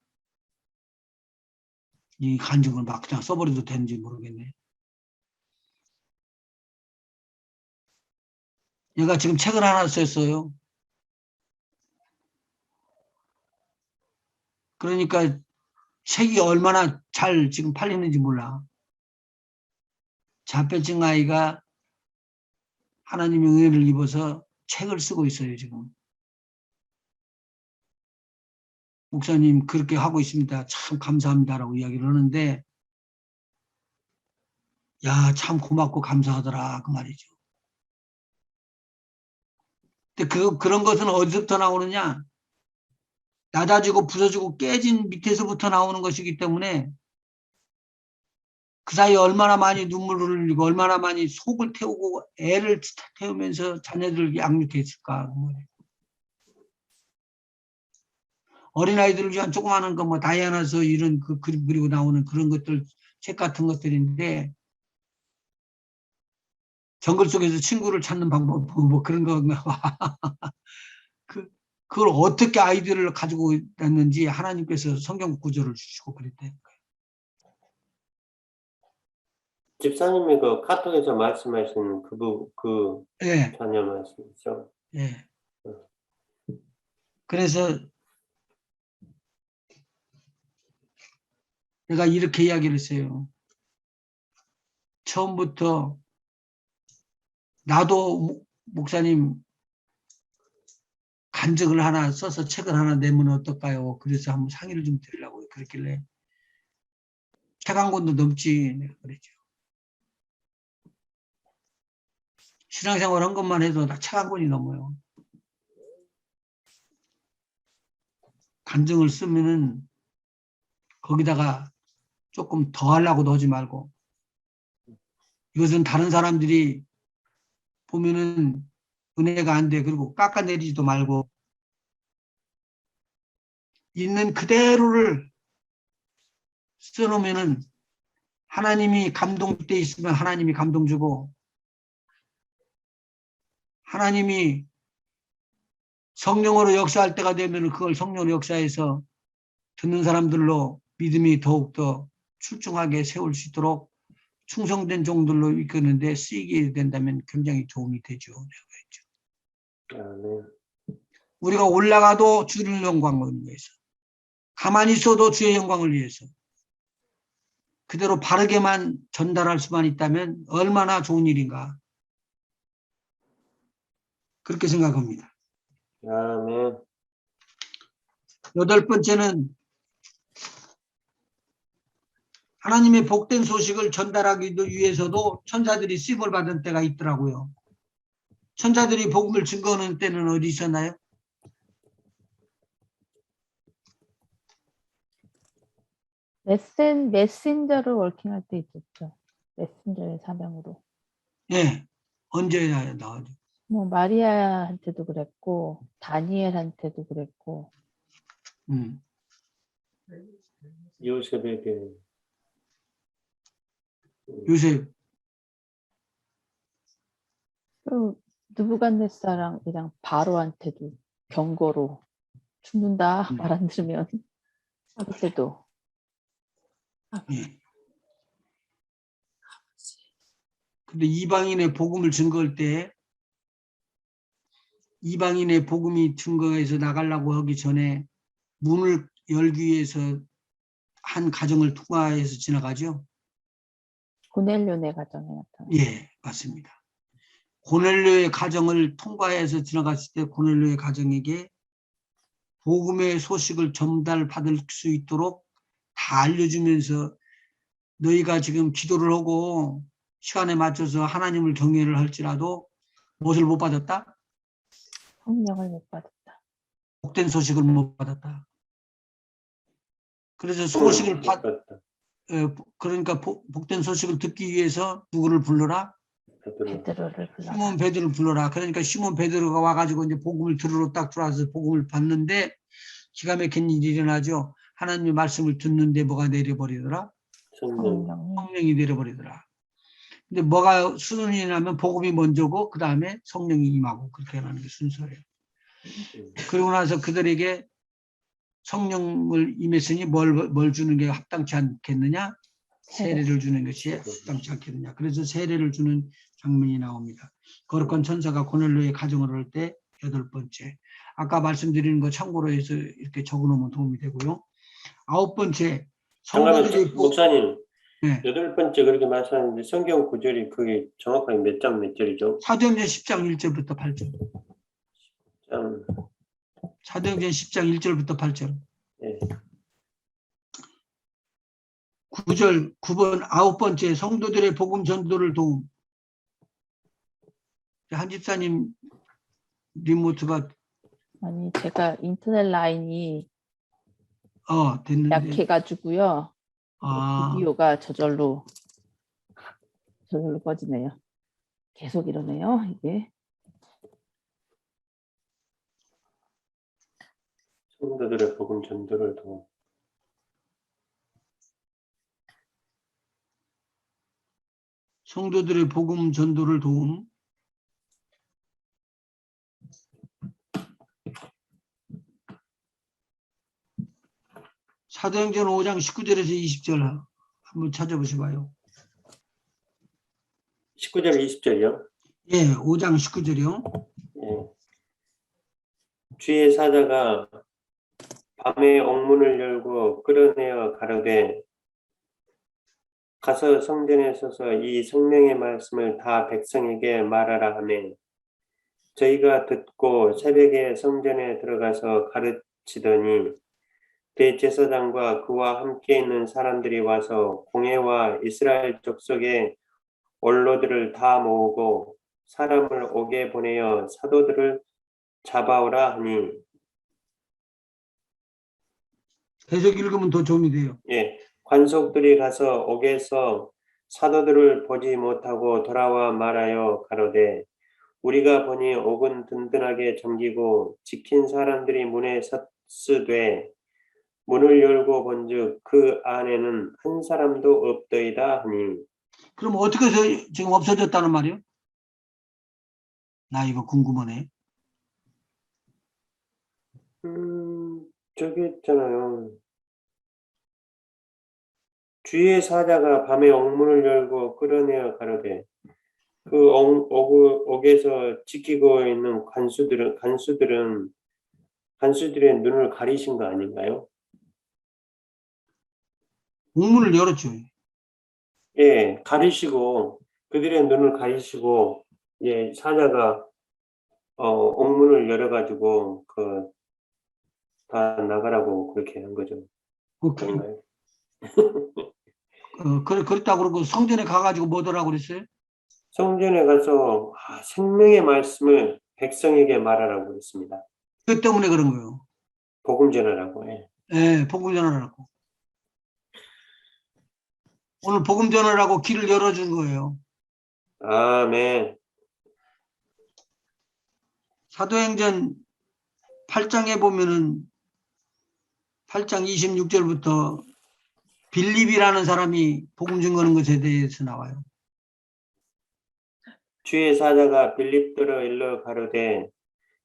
Speaker 2: 이 간증을 막 그냥 써버려도 되는지 모르겠네. 얘가 지금 책을 하나 썼어요. 그러니까 책이 얼마나 잘 지금 팔리는지 몰라. 자폐증 아이가 하나님의 은혜를 입어서 책을 쓰고 있어요, 지금. 목사님 그렇게 하고 있습니다. 참 감사합니다라고 이야기를 하는데 야, 참 고맙고 감사하더라 그 말이죠. 근데 그런 것은 어디서부터 나오느냐? 낮아지고 부서지고 깨진 밑에서부터 나오는 것이기 때문에 그 사이에 얼마나 많이 눈물을 흘리고 얼마나 많이 속을 태우고 애를 태우면서 자녀들을 양육했을까. 어린아이들을 위한 조그마한 거 뭐 다이아나서 이런 그림 그리고 나오는 그런 것들 책 같은 것들인데 정글 속에서 친구를 찾는 방법 뭐 그런 건가 봐. 그걸 어떻게 아이디어를 가지고 있는지 하나님께서 성경 구절을 주시고 그랬대요.
Speaker 1: 집사님이 그 카톡에서 말씀하신 그
Speaker 2: 예,
Speaker 1: 자녀 말씀이죠.
Speaker 2: 예. 그래서 내가 이렇게 이야기를 했어요. 처음부터 나도 목사님 간증을 하나 써서 책을 하나 내면 어떨까요? 그래서 한번 상의를 좀 드리려고 그랬길래 책 한 권도 넘지. 내가 그랬죠. 신앙생활 한 것만 해도 다 책 한 권이 넘어요. 간증을 쓰면은 거기다가 조금 더 하려고도 하지 말고, 이것은 다른 사람들이 보면은 은혜가 안 돼. 그리고 깎아내리지도 말고, 있는 그대로를 써놓으면은 하나님이 감동돼 있으면 하나님이 감동 주고, 하나님이 성령으로 역사할 때가 되면 그걸 성령으로 역사해서 듣는 사람들로 믿음이 더욱더 출중하게 세울 수 있도록 충성된 종들로 이끄는데 쓰이게 된다면 굉장히 도움이 되죠.
Speaker 1: 아멘.
Speaker 2: 우리가 올라가도 주의 영광을 위해서, 가만히 있어도 주의 영광을 위해서 그대로 바르게만 전달할 수만 있다면 얼마나 좋은 일인가, 그렇게 생각합니다.
Speaker 1: 아멘.
Speaker 2: 8번째는 하나님의 복된 소식을 전달하기 위해서도 천사들이 쓰임을 받은 때가 있더라고요. 천사들이 복음을 증거하는 때는 어디 있었나요?
Speaker 5: 메신저로 워킹할 때 있었죠. 메신저의 사명으로.
Speaker 2: 예, 언제 나오죠?
Speaker 5: 뭐 마리아한테도 그랬고 다니엘한테도 그랬고
Speaker 1: 요셉에게.
Speaker 2: 요셉.
Speaker 5: 또 느부갓네살이랑 바로한테도 경고로 죽는다 말 안 들으면 그때도
Speaker 2: 예. 근데 이방인의 복음을 증거할 때, 이방인의 복음이 증거해서 나가려고 하기 전에 문을 열기 위해서 한 가정을 통과해서 지나가죠.
Speaker 5: 고넬료네 가정에 나타나.
Speaker 2: 예, 맞습니다. 고넬료의 가정을 통과해서 지나갔을 때 고넬료의 가정에게 복음의 소식을 전달받을 수 있도록 다 알려주면서, 너희가 지금 기도를 하고 시간에 맞춰서 하나님을 경외를 할지라도 무엇을 못 받았다?
Speaker 5: 성령을 못 받았다.
Speaker 2: 복된 소식을 못 받았다. 그래서 소식을 그러니까 복된 소식을 듣기 위해서 누구를 불러라?
Speaker 5: 베드로를 불러라.
Speaker 2: 시몬 베드로를 불러라. 그러니까 시몬 베드로가 와가지고 이제 복음을 들으러 딱 들어와서 복음을 받는데 기가 막힌 일이 일어나죠. 하나님의 말씀을 듣는데 뭐가 내려버리더라? 성령이 내려버리더라. 근데 뭐가 수순이 나면 복음이 먼저고 그 다음에 성령이 임하고 그렇게 하는 게 순서예요. 그러고 나서 그들에게 성령을 임했으니 뭘 주는 게 합당치 않겠느냐? 세례를 주는 것이 합당치 않겠느냐. 그래서 세례를 주는 장면이 나옵니다. 거룩한 천사가 고넬료의 가정을 할 때 8번째. 아까 말씀드리는 거 참고로 해서 이렇게 적어놓으면 도움이 되고요. 9번째.
Speaker 1: 잠깐만, 목사님.
Speaker 2: 네.
Speaker 1: 8번째 그렇게 말씀하는데 성경 구절이 그게 정확하게 몇 장 몇 절이죠?
Speaker 2: 사도행전 10장 1절부터 8절. 사도행전 10장 1절부터 8절.
Speaker 1: 네.
Speaker 2: 9절, 9번, 9번째. 성도들의 복음 전도를 도움. 한 집사님 리모트가
Speaker 5: 아니 제가 인터넷 라인이
Speaker 2: 됐는데.
Speaker 5: 약해가지고요. 비디오가 저절로 꺼지네요. 계속 이러네요. 이게.
Speaker 1: 성도들의 복음 전도를 도움.
Speaker 2: 성도들의 복음 전도를 도움. 사도행전 5장 19절에서 20절 한번 찾아보셔봐요.
Speaker 1: 19절 20절이요?
Speaker 2: 예, 5장 19절이요.
Speaker 1: 예. 주의 사자가 밤에 옥문을 열고 끌어내어 가로되 가서 성전에 서서 이 성령의 말씀을 다 백성에게 말하라 하매 저희가 듣고 새벽에 성전에 들어가서 가르치더니 대제사장과 그와 함께 있는 사람들이 와서 공회와 이스라엘 족속의 원로들을 다 모으고 사람을 옥에 보내어 사도들을 잡아오라 하니
Speaker 2: 계속 읽으면 더 도움이 돼요.
Speaker 1: 예, 관속들이 가서 옥에서 사도들을 보지 못하고 돌아와 말하여 가로되 우리가 보니 옥은 든든하게 잠기고 지킨 사람들이 문에 섰으되 문을 열고 본즉 그 안에는 한 사람도 없더이다 하니
Speaker 2: 그럼 어떻게 해서 지금 없어졌다는 말이요? 나 이거 궁금하네.
Speaker 1: 저기 있잖아요. 주의 사자가 밤에 옥문을 열고 끌어내어 가로되 그 옥에서 지키고 있는 간수들의 눈을 가리신 거 아닌가요?
Speaker 2: 옥문을 열었죠.
Speaker 1: 예, 가리시고 그들의 눈을 가리시고 예, 사자가 옥문을 열어가지고 다 나가라고 그렇게 한 거죠. 아닌가요?
Speaker 2: 그렇다고 그러고 성전에 가가지고 뭐더라고 그랬어요?
Speaker 1: 성전에 가서 생명의 말씀을 백성에게 말하라고 했습니다.
Speaker 2: 그 때문에 그런 거예요.
Speaker 1: 복음 전하라고. 예.
Speaker 2: 예, 복음 전하라고. 오늘 복음 전하라고 길을 열어준 거예요.
Speaker 1: 아멘.
Speaker 2: 사도행전 8장에 보면은 8장 26절부터 빌립이라는 사람이 복음 증거하는 것에 대해서 나와요.
Speaker 1: 주의 사자가 빌립더러 일러 가로되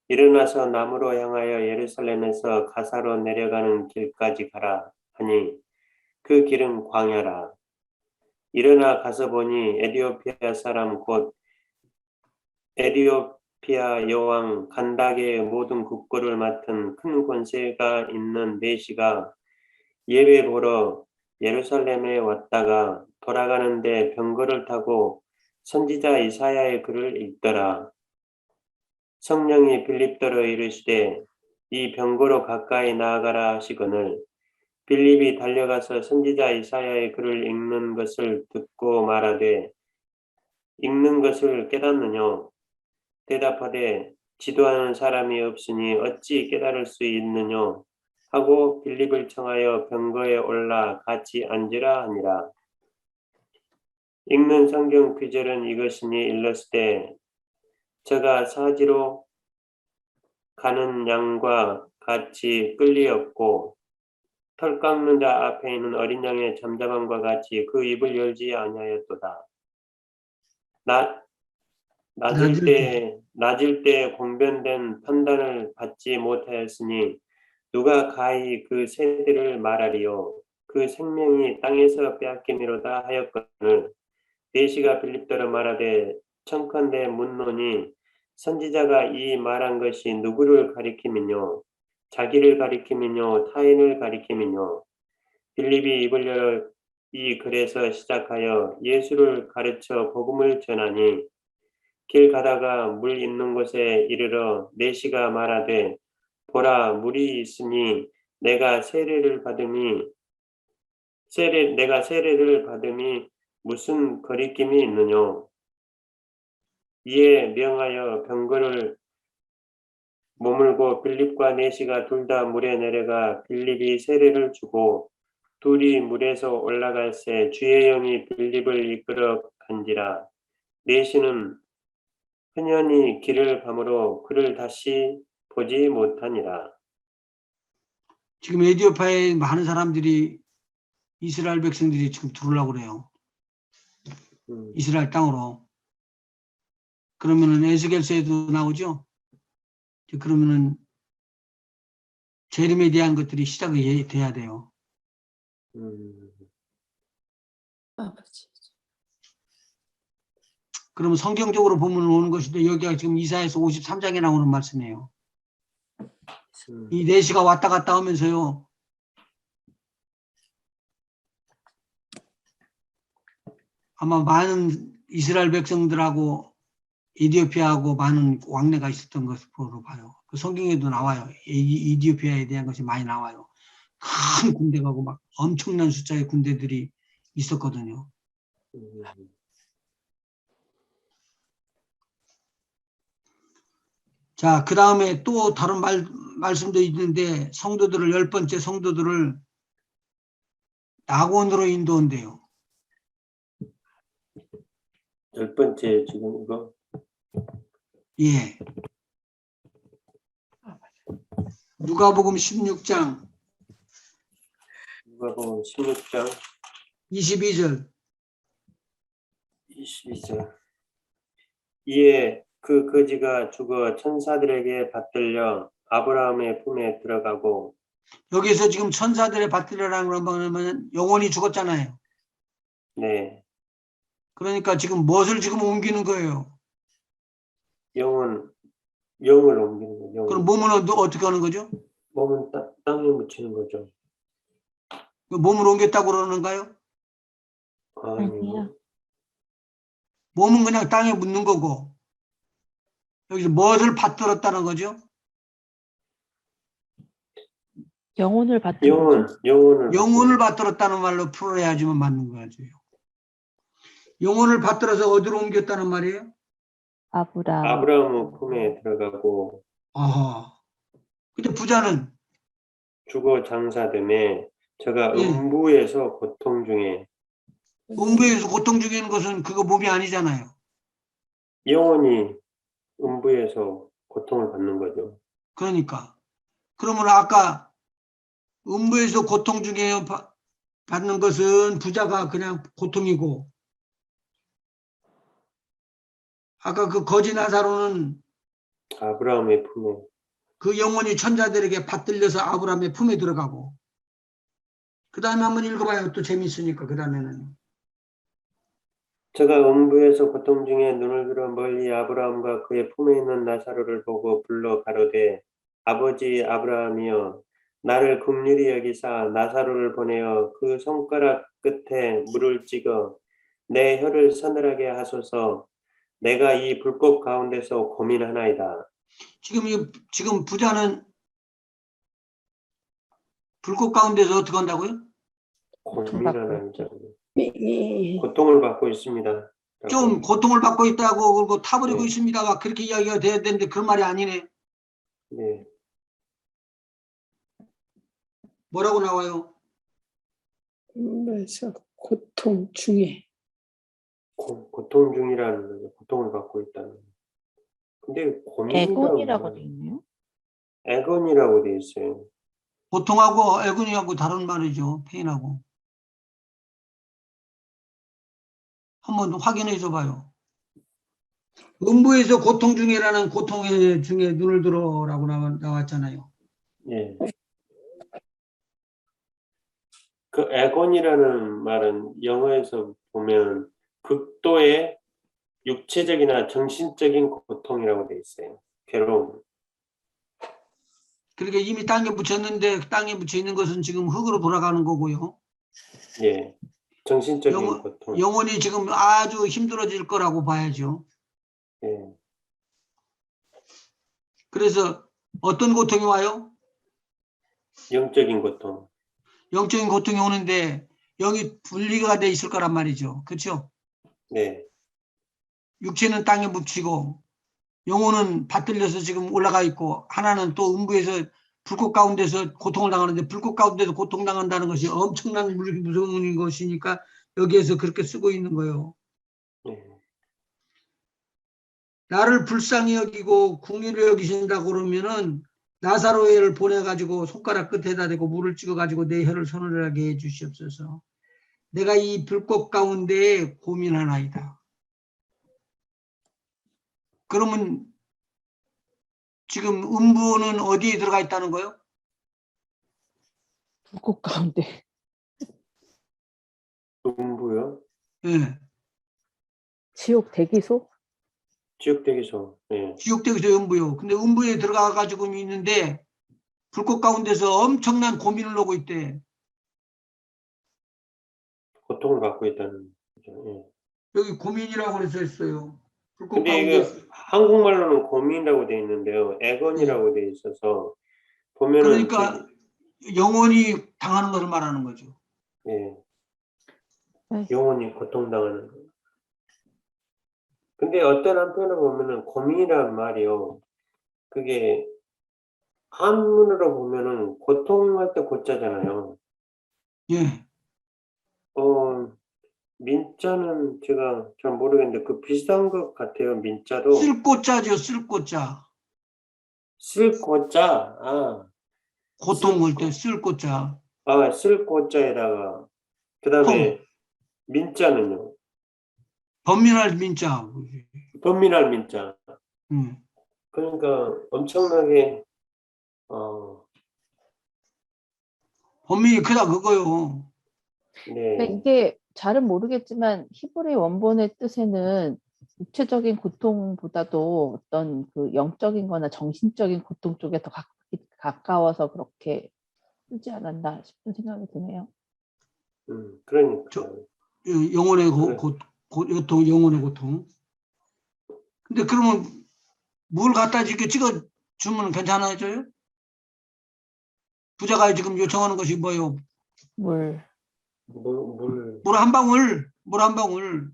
Speaker 1: 일어나서 남으로 향하여 예루살렘에서 가사로 내려가는 길까지 가라 하니 그 길은 광야라. 일어나 가서 보니 에디오피아 사람 곧 에디오피아 여왕 간다게의 모든 국고를 맡은 큰 권세가 있는 내시가 예배 보러 예루살렘에 왔다가 돌아가는데 병거를 타고 선지자 이사야의 글을 읽더라. 성령이 빌립더러 이르시되 이 병거로 가까이 나아가라 하시거늘 빌립이 달려가서 선지자 이사야의 글을 읽는 것을 듣고 말하되 읽는 것을 깨닫느냐 대답하되 지도하는 사람이 없으니 어찌 깨달을 수 있느냐 하고 빌립을 청하여 병거에 올라 같이 앉으라 하니라. 읽는 성경 구절은 이것이니 일렀으되 저가 사지로 가는 양과 같이 끌리었고 털 깎는 자 앞에 있는 어린 양의 잠잠함과 같이 그 입을 열지 아니하였도다. 낮을 때 공변된 판단을 받지 못하였으니 누가 가히 그 세대를 말하리요. 그 생명이 땅에서 빼앗기미로다 하였거늘 내시가 빌립더러 말하되 청컨대 묻노니 선지자가 이 말한 것이 누구를 가리키면요 자기를 가리키면요 타인을 가리키면요 빌립이 입을 열어 이 글에서 시작하여 예수를 가르쳐 복음을 전하니 길 가다가 물 있는 곳에 이르러 내시가 말하되 보라 물이 있으니 내가 세례를 받음이 무슨 거리낌이 있느냐 이에 명하여 병거를 머물고 빌립과 내시가 둘 다 물에 내려가 빌립이 세례를 주고 둘이 물에서 올라갈새 주의 영이 빌립을 이끌어 간지라 내시는 흔연히 길을 가므로 그를 다시 보지 못하니라.
Speaker 2: 지금 에디오피아에 많은 사람들이 이스라엘 백성들이 지금 들어오려고 그래요. 이스라엘 땅으로. 그러면은 에스겔서에도 나오죠. 그러면은 재림에 대한 것들이 시작이 돼야 돼요. 그러면 성경적으로 보면 오는 것인데 여기가 지금 이사야서 53장에 나오는 말씀이에요. 이 내시가 왔다 갔다 하면서요. 아마 많은 이스라엘 백성들하고 에디오피아하고 많은 왕래가 있었던 것으로 봐요. 그 성경에도 나와요. 에디오피아에 대한 것이 많이 나와요. 큰 군대가 고 막 엄청난 숫자의 군대들이 있었거든요. 자, 그 다음에 또 다른 말씀도 있는데 성도들을 10번째 성도들을 낙원으로 인도한대요.
Speaker 1: 10번째 지금 이거
Speaker 2: 예. 누가복음 16장
Speaker 1: 누가복음 16장
Speaker 2: 22절.
Speaker 1: 22절. 이에 그 거지가 죽어 천사들에게 받들려 아브라함의 품에 들어가고.
Speaker 2: 여기서 지금 천사들의 받들으라는 거는 영혼이 죽었잖아요.
Speaker 1: 네,
Speaker 2: 그러니까 지금 무엇을 지금 옮기는 거예요?
Speaker 1: 영을 옮기는 거죠.
Speaker 2: 그럼 몸은 어떻게 하는 거죠?
Speaker 1: 몸은 땅에 묻히는 거죠.
Speaker 2: 몸을 옮겼다고 그러는가요?
Speaker 5: 아니요.
Speaker 2: 몸은 그냥 땅에 묻는 거고 여기서 무엇을 받들었다는 거죠?
Speaker 5: 영혼을 받든 거죠.
Speaker 2: 영혼을 받들었다는 말로 풀어야지만 맞는 거죠. 영혼을 받들어서 어디로 옮겼다는 말이에요?
Speaker 1: 아브라함의 품에 들어가고.
Speaker 2: 아하. 근데 부자는
Speaker 1: 죽어 장사됨에 저가
Speaker 2: 예.
Speaker 1: 음부에서 고통 중에.
Speaker 2: 음부에서 고통 중에 있는 것은 그거 몸이 아니잖아요.
Speaker 1: 영혼이 음부에서 고통을 받는 거죠.
Speaker 2: 그러니까 그러면 아까 음부에서 고통 중에 받는 것은 부자가 그냥 고통이고 아까 그 거지 나사로는
Speaker 1: 아브라함의 품에.
Speaker 2: 그 영혼이 천자들에게 받들려서 아브라함의 품에 들어가고 그 다음에 한번 읽어봐요. 또 재미있으니까 그 다음에는
Speaker 1: 저가 음부에서 고통 중에 눈을 들어 멀리 아브라함과 그의 품에 있는 나사로를 보고 불러 가로되 아버지 아브라함이여 나를 긍휼히 여기사 나사로를 보내어 그 손가락 끝에 물을 찍어 내 혀를 서늘하게 하소서. 내가 이 불꽃 가운데서 고민하나이다.
Speaker 2: 지금 부자는 불꽃 가운데서 어떻게 한다고요?
Speaker 1: 고민하나이다.
Speaker 4: 예.
Speaker 1: 고통을 받고 있습니다.
Speaker 2: 좀 고통을 받고 있다고 그리고 타버리고
Speaker 1: 네.
Speaker 2: 있습니다. 막 그렇게 이야기가 돼야 되는데 그런 말이 아니네.
Speaker 1: 네.
Speaker 2: 뭐라고 나와요?
Speaker 4: 그래서 고통 중에
Speaker 1: 고통 중이라는 거죠. 고통을 받고 있다는 거죠. 근데 고민이라고
Speaker 5: 애곤이라고 돼 있네요.
Speaker 1: 애건이라고 돼 있어요.
Speaker 2: 고통하고 애군이하고 다른 말이죠. 페인하고. 한번 확인해 줘봐요. 음부에서 고통 중에라는 고통의 중에 눈을 들어라고 나왔잖아요.
Speaker 1: 예. 그 애건이라는 말은 영어에서 보면 극도의 육체적이나 정신적인 고통이라고 돼 있어요. 괴로움.
Speaker 2: 그러니까 이미 땅에 묻혔는데 땅에 묻혀 있는 것은 지금 흙으로 돌아가는 거고요.
Speaker 1: 예. 정신적인 고통.
Speaker 2: 영혼이 지금 아주 힘들어질 거라고 봐야죠.
Speaker 1: 예.
Speaker 2: 그래서 어떤 고통이 와요?
Speaker 1: 영적인 고통.
Speaker 2: 영적인 고통이 오는데 영이 분리가 돼 있을 거란 말이죠. 그렇죠?
Speaker 1: 네.
Speaker 2: 육체는 땅에 묻히고 영혼은 받들려서 지금 올라가 있고 하나는 또 음부에서 불꽃 가운데서 고통을 당하는데 불꽃 가운데서 고통당한다는 것이 엄청난 무서운 것이니까 여기에서 그렇게 쓰고 있는 거예요.
Speaker 1: 네.
Speaker 2: 나를 불쌍히 여기고 궁휼히 여기신다고 그러면은 나사로를 보내가지고 손가락 끝에다 대고 물을 찍어가지고 내 혀를 서늘하게 해 주시옵소서. 내가 이 불꽃 가운데에 고민하나이다. 그러면 지금 음부는 어디에 들어가 있다는 거예요?
Speaker 5: 불꽃 가운데.
Speaker 1: 음부요?
Speaker 2: 예.
Speaker 5: 지옥 대기소?
Speaker 1: 지옥대기소. 예.
Speaker 2: 지옥대에서 음부요. 근데 음부에 들어가 가지고 있는데 불꽃 가운데서 엄청난 고민을 하고 있대.
Speaker 1: 고통을 받고 있다는 거죠. 예.
Speaker 2: 여기 고민이라고 그래서 했어요. 불꽃
Speaker 1: 근데
Speaker 2: 가운데서.
Speaker 1: 이거 한국말로는 고민이라고 돼 있는데요. 애건이라고 돼 있어서 보면은
Speaker 2: 그러니까 영원히 당하는 것을 말하는 거죠.
Speaker 1: 예.
Speaker 5: 네.
Speaker 1: 영원히 고통당하는 거. 근데 어떤 한편으로 보면은 고민이란 말이요. 그게 한문으로 보면은 고통할 때 고자잖아요.
Speaker 2: 예.
Speaker 1: 민자는 제가 잘 모르겠는데 그 비슷한 것 같아요. 민자도
Speaker 2: 쓸 꽃자죠. 쓸 꽃자.
Speaker 1: 쓸 고자,
Speaker 2: 고통 올 때 쓸 꽃자.
Speaker 1: 쓸 고자에다가
Speaker 2: 통.
Speaker 1: 그다음에 민자는요.
Speaker 2: 범민할 민자.
Speaker 1: 범민할 민자.
Speaker 2: 음.
Speaker 1: 그러니까 엄청나게
Speaker 2: 범민이 크다 그거요.
Speaker 5: 그러니까
Speaker 1: 네.
Speaker 5: 이게 잘은 모르겠지만 히브리 원본의 뜻에는 육체적인 고통보다도 어떤 그 영적인 거나 정신적인 고통 쪽에 더 가까워서 그렇게 쓰지 않았나 싶은 생각이 드네요.
Speaker 1: 그러니까
Speaker 2: 영혼의
Speaker 1: 그래.
Speaker 2: 고통, 영혼의 고통. 근데 그러면 뭘 갖다 이렇게 찍어 주면 괜찮아져요? 부자가 지금 요청하는 것이 뭐예요?
Speaker 5: 물.
Speaker 1: 물
Speaker 2: 물 한 방울, 물 한 방울.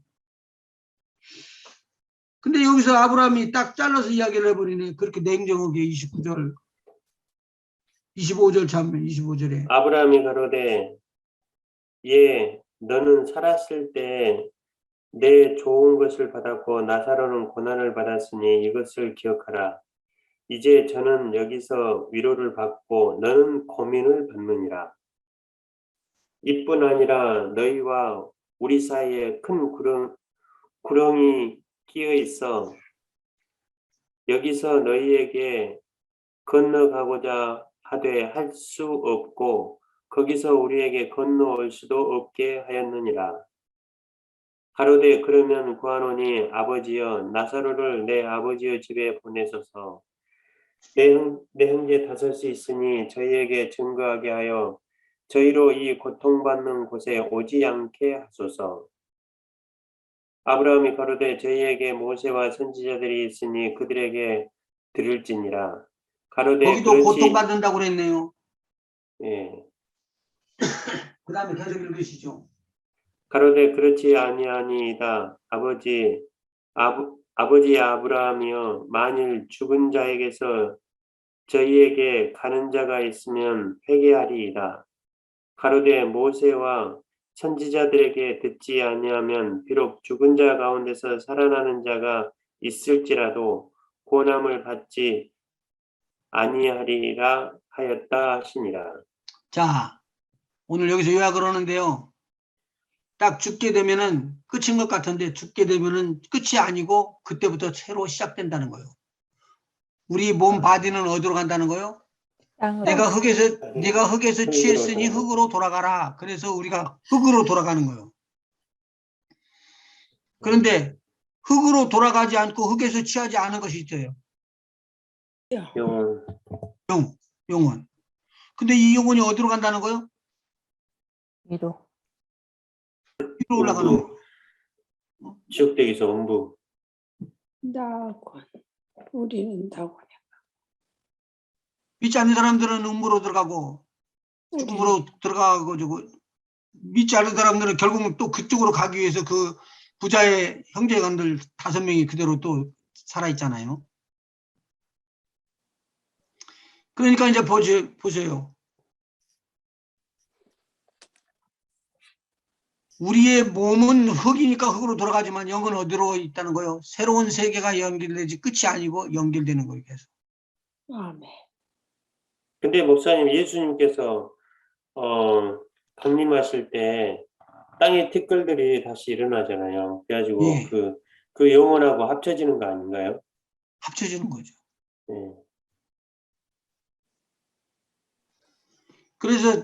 Speaker 2: 근데 여기서 아브라함이 딱 잘라서 이야기를 해버리네. 그렇게 냉정하게 29절, 25절 참면 25절에.
Speaker 1: 아브라함이 가로되 예, 너는 살았을 때 내 좋은 것을 받았고 나사로는 고난을 받았으니 이것을 기억하라. 이제 저는 여기서 위로를 받고 너는 고민을 받느니라. 이뿐 아니라 너희와 우리 사이에 큰 구렁이 끼어 있어 여기서 너희에게 건너가고자 하되 할 수 없고 거기서 우리에게 건너올 수도 없게 하였느니라. 가로되 그러면 구하노니 아버지여 나사로를 내 아버지의 집에 보내소서. 내 형제 다섯이 있으니 저희에게 증거하게 하여 저희로 이 고통받는 곳에 오지 않게 하소서. 아브라함이 가로되 저희에게 모세와 선지자들이 있으니 그들에게 들을지니라. 가로되
Speaker 2: 거기도
Speaker 1: 그렇지
Speaker 2: 고통받는다고 그랬네요.
Speaker 1: 예.
Speaker 2: 그 다음에 계속 읽으시죠.
Speaker 1: 가로되 그렇지 아니하니이다. 아버지 아브라함이여 만일 죽은 자에게서 저희에게 가는 자가 있으면 회개하리이다. 가로되 모세와 선지자들에게 듣지 아니하면 비록 죽은 자 가운데서 살아나는 자가 있을지라도 고난을 받지 아니하리라 하였다 하시니라.
Speaker 2: 자, 오늘 여기서 요약을 하는데요. 딱 죽게 되면은 끝인 것 같은데 죽게 되면은 끝이 아니고 그때부터 새로 시작된다는 거예요. 우리 몸 바디는 어디로 간다는 거예요?
Speaker 5: 땅으로.
Speaker 2: 내가 흙에서
Speaker 1: 흙으로
Speaker 2: 취했으니
Speaker 1: 돌아가고.
Speaker 2: 흙으로 돌아가라. 그래서 우리가 흙으로 돌아가는 거예요. 그런데 흙으로 돌아가지 않고 흙에서 취하지 않은 것이 있어요.
Speaker 1: 영혼
Speaker 2: 영혼. 근데 이 영혼이 어디로 간다는 거예요?
Speaker 5: 위로.
Speaker 2: 위로 올라가는 거예요.
Speaker 1: 지옥대기서 음부.
Speaker 4: 낙원. 우리는 낙원.
Speaker 2: 믿지 않는 사람들은 음부로 들어가고 죽음으로 들어가고 믿지 않는 사람들은 결국은 또 그쪽으로 가기 위해서 그 부자의 형제간들 5명이 그대로 또 살아있잖아요. 그러니까 이제 보세요. 우리의 몸은 흙이니까 흙으로 돌아가지만 영은 어디로 있다는 거예요? 새로운 세계가 연결되지 끝이 아니고 연결되는 거예요. 계속.
Speaker 4: 아멘.
Speaker 1: 근데 목사님 예수님께서 강림하실 때 땅의 티끌들이 다시 일어나잖아요. 그래가지고
Speaker 2: 예.
Speaker 1: 그 영혼하고 합쳐지는 거 아닌가요?
Speaker 2: 합쳐지는 거죠.
Speaker 1: 예.
Speaker 2: 그래서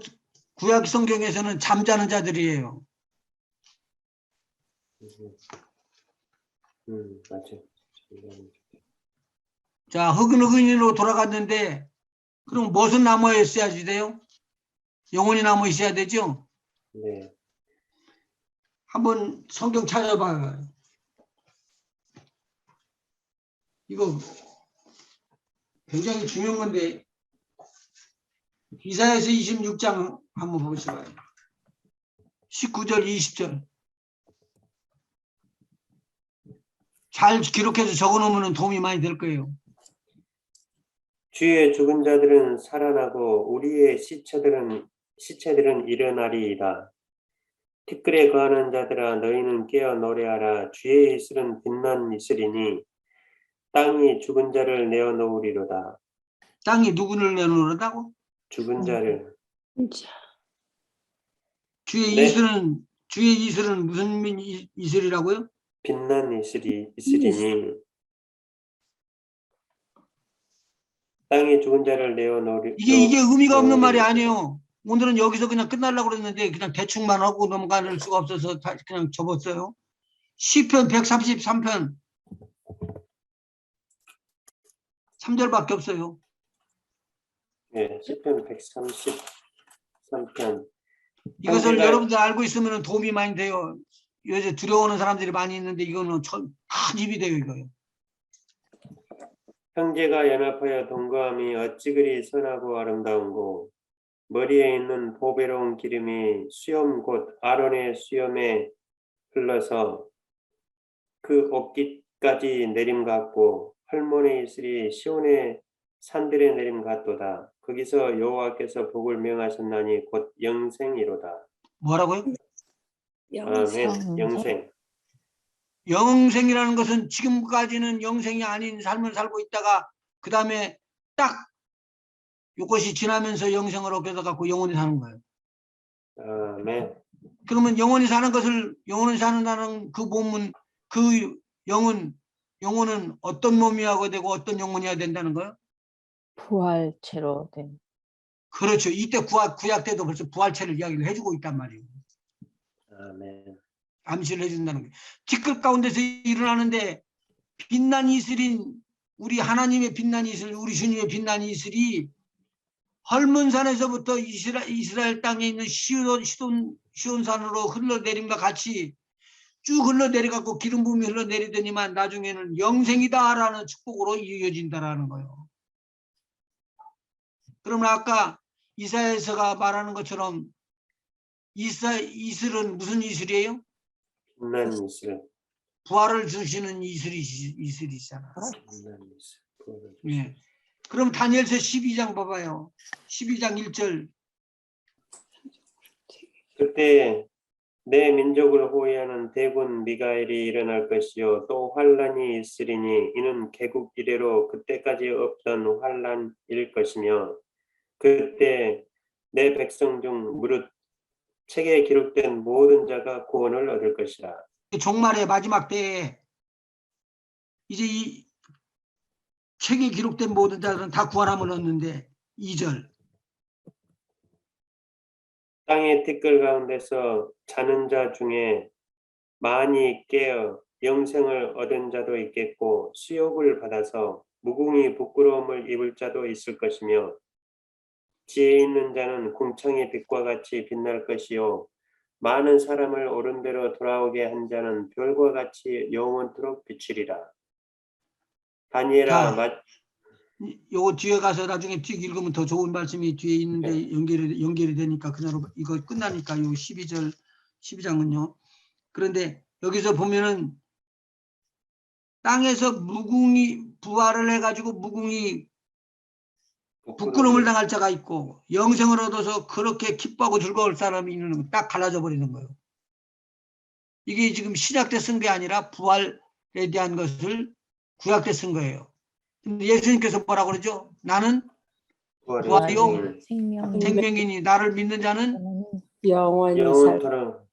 Speaker 2: 구약 성경에서는 잠자는 자들이에요.
Speaker 1: 맞죠.
Speaker 2: 자, 흙은 흙인으로 돌아갔는데 그럼 무엇은 남아 있어야지 돼요? 영혼이 남아 있어야 되죠?
Speaker 1: 네.
Speaker 2: 한번 성경 찾아봐요. 이거 굉장히 중요한 건데 이사야서 26장 한번 보시죠. 19절, 20절. 잘 기록해서 적어놓으면 도움이 많이 될 거예요.
Speaker 1: 주의 죽은 자들은 살아나고 우리의 시체들은 일어나리이다. 티끌에 거하는 자들아 너희는 깨어 노래하라. 주의 이슬은 빛난 이슬이니 땅이 죽은 자를 내어놓으리로다.
Speaker 2: 땅이 누구를 내놓으라고?
Speaker 1: 죽은 자를.
Speaker 2: 주의
Speaker 1: 네.
Speaker 2: 이슬은 무슨 이슬이라고요?
Speaker 1: 빛난 이슬이니 땅이 죽은 자를 내어놓으리.
Speaker 2: 이게 의미가 없는 말이 아니에요. 오늘은 여기서 그냥 끝나려고 그랬는데 그냥 대충만 하고 넘어갈 수가 없어서 그냥 접었어요. 시편 133편 3절밖에 없어요.
Speaker 1: 예, 시편 133편.
Speaker 2: 이것을 여러분들 알고 있으면 도움이 많이 돼요. 요새 두려워하는 사람들이 많이 있는데 이거는 큰 힘이 돼요. 이거요.
Speaker 1: 형제가 연합하여 동거함이 어찌 그리 선하고 아름다운고 머리에 있는 보배로운 기름이 수염 곧 아론의 수염에 흘러서 그 옷깃까지 내림 같고 헐몬의 이슬이 시온의 산들의 내림 같도다. 거기서 여호와께서 복을 명하셨나니 곧 영생이로다.
Speaker 2: 뭐라고요?
Speaker 1: 아멘. 영생.
Speaker 2: 영생이라는 것은 지금까지는 영생이 아닌 삶을 살고 있다가 그 다음에 딱 이것이 지나면서 영생을 얻게 돼갖고 영원히 사는 거예요.
Speaker 1: 아멘.
Speaker 2: 그러면 영원히 사는다는 그 몸은 그 영혼은 어떤 몸이어야 되고 어떤 영혼이어야 된다는 거예요?
Speaker 5: 부활체로 된.
Speaker 2: 그렇죠. 이때 구약 때도 벌써 부활체를 이야기를 해주고 있단 말이에요.
Speaker 1: 아멘.
Speaker 2: 암시를 해준다는 거예요. 티끌 가운데서 일어나는데 빛난 이슬인 우리 하나님의 빛난 이슬, 우리 주님의 빛난 이슬이 헐몬산에서부터 이스라엘 땅에 있는 시온산으로 흘러내림과 같이 쭉 흘러내려갖고 기름 부음이 흘러내리더니만 나중에는 영생이다라는 축복으로 이어진다라는 거예요. 그러면 아까 이사야서가 말하는 것처럼 이슬은 무슨 이슬이에요?
Speaker 1: 빛난 이슬.
Speaker 2: 부활을 주시는 이슬이잖아.
Speaker 1: 빛난 이슬.
Speaker 2: 예. 그럼 다니엘서 12장 봐봐요. 12장 1절.
Speaker 1: 그때 내 민족을 호위하는 대군 미가엘이 일어날 것이요 또 환란이 있으리니 이는 개국 이래로 그때까지 없던 환란일 것이며 그때 내 백성 중 무릇 책에 기록된 모든 자가 구원을 얻을 것이라.
Speaker 2: 종말의 마지막 때에 이제 이 책에 기록된 모든 자들은 다 구원함을 얻는데 2절.
Speaker 1: 땅의 티끌 가운데서 자는 자 중에 많이 깨어 영생을 얻은 자도 있겠고 수욕을 받아서 무궁히 부끄러움을 입을 자도 있을 것이며 지혜 있는 자는 궁창의 빛과 같이 빛날 것이요 많은 사람을 옳은 대로 돌아오게 한 자는 별과 같이 영원토록 비추리라. 다니엘아
Speaker 2: 요거 뒤에 가서 나중에 뒤에 읽으면 더 좋은 말씀이 뒤에 있는데 연결이 되니까 그냥 이거 끝나니까 요 12장은요. 그런데 여기서 보면은 땅에서 무궁히 부활을 해가지고 무궁히 부끄러움을 당할 자가 있고 영생을 얻어서 그렇게 기뻐하고 즐거울 사람이 있는 거 딱 갈라져 버리는 거예요. 이게 지금 신약 때 쓴 게 아니라 부활에 대한 것을 구약 때 쓴 거예요. 근데 예수님께서 뭐라고 그러죠? 나는 부활이요 생명이니 나를 믿는 자는
Speaker 1: 영원토록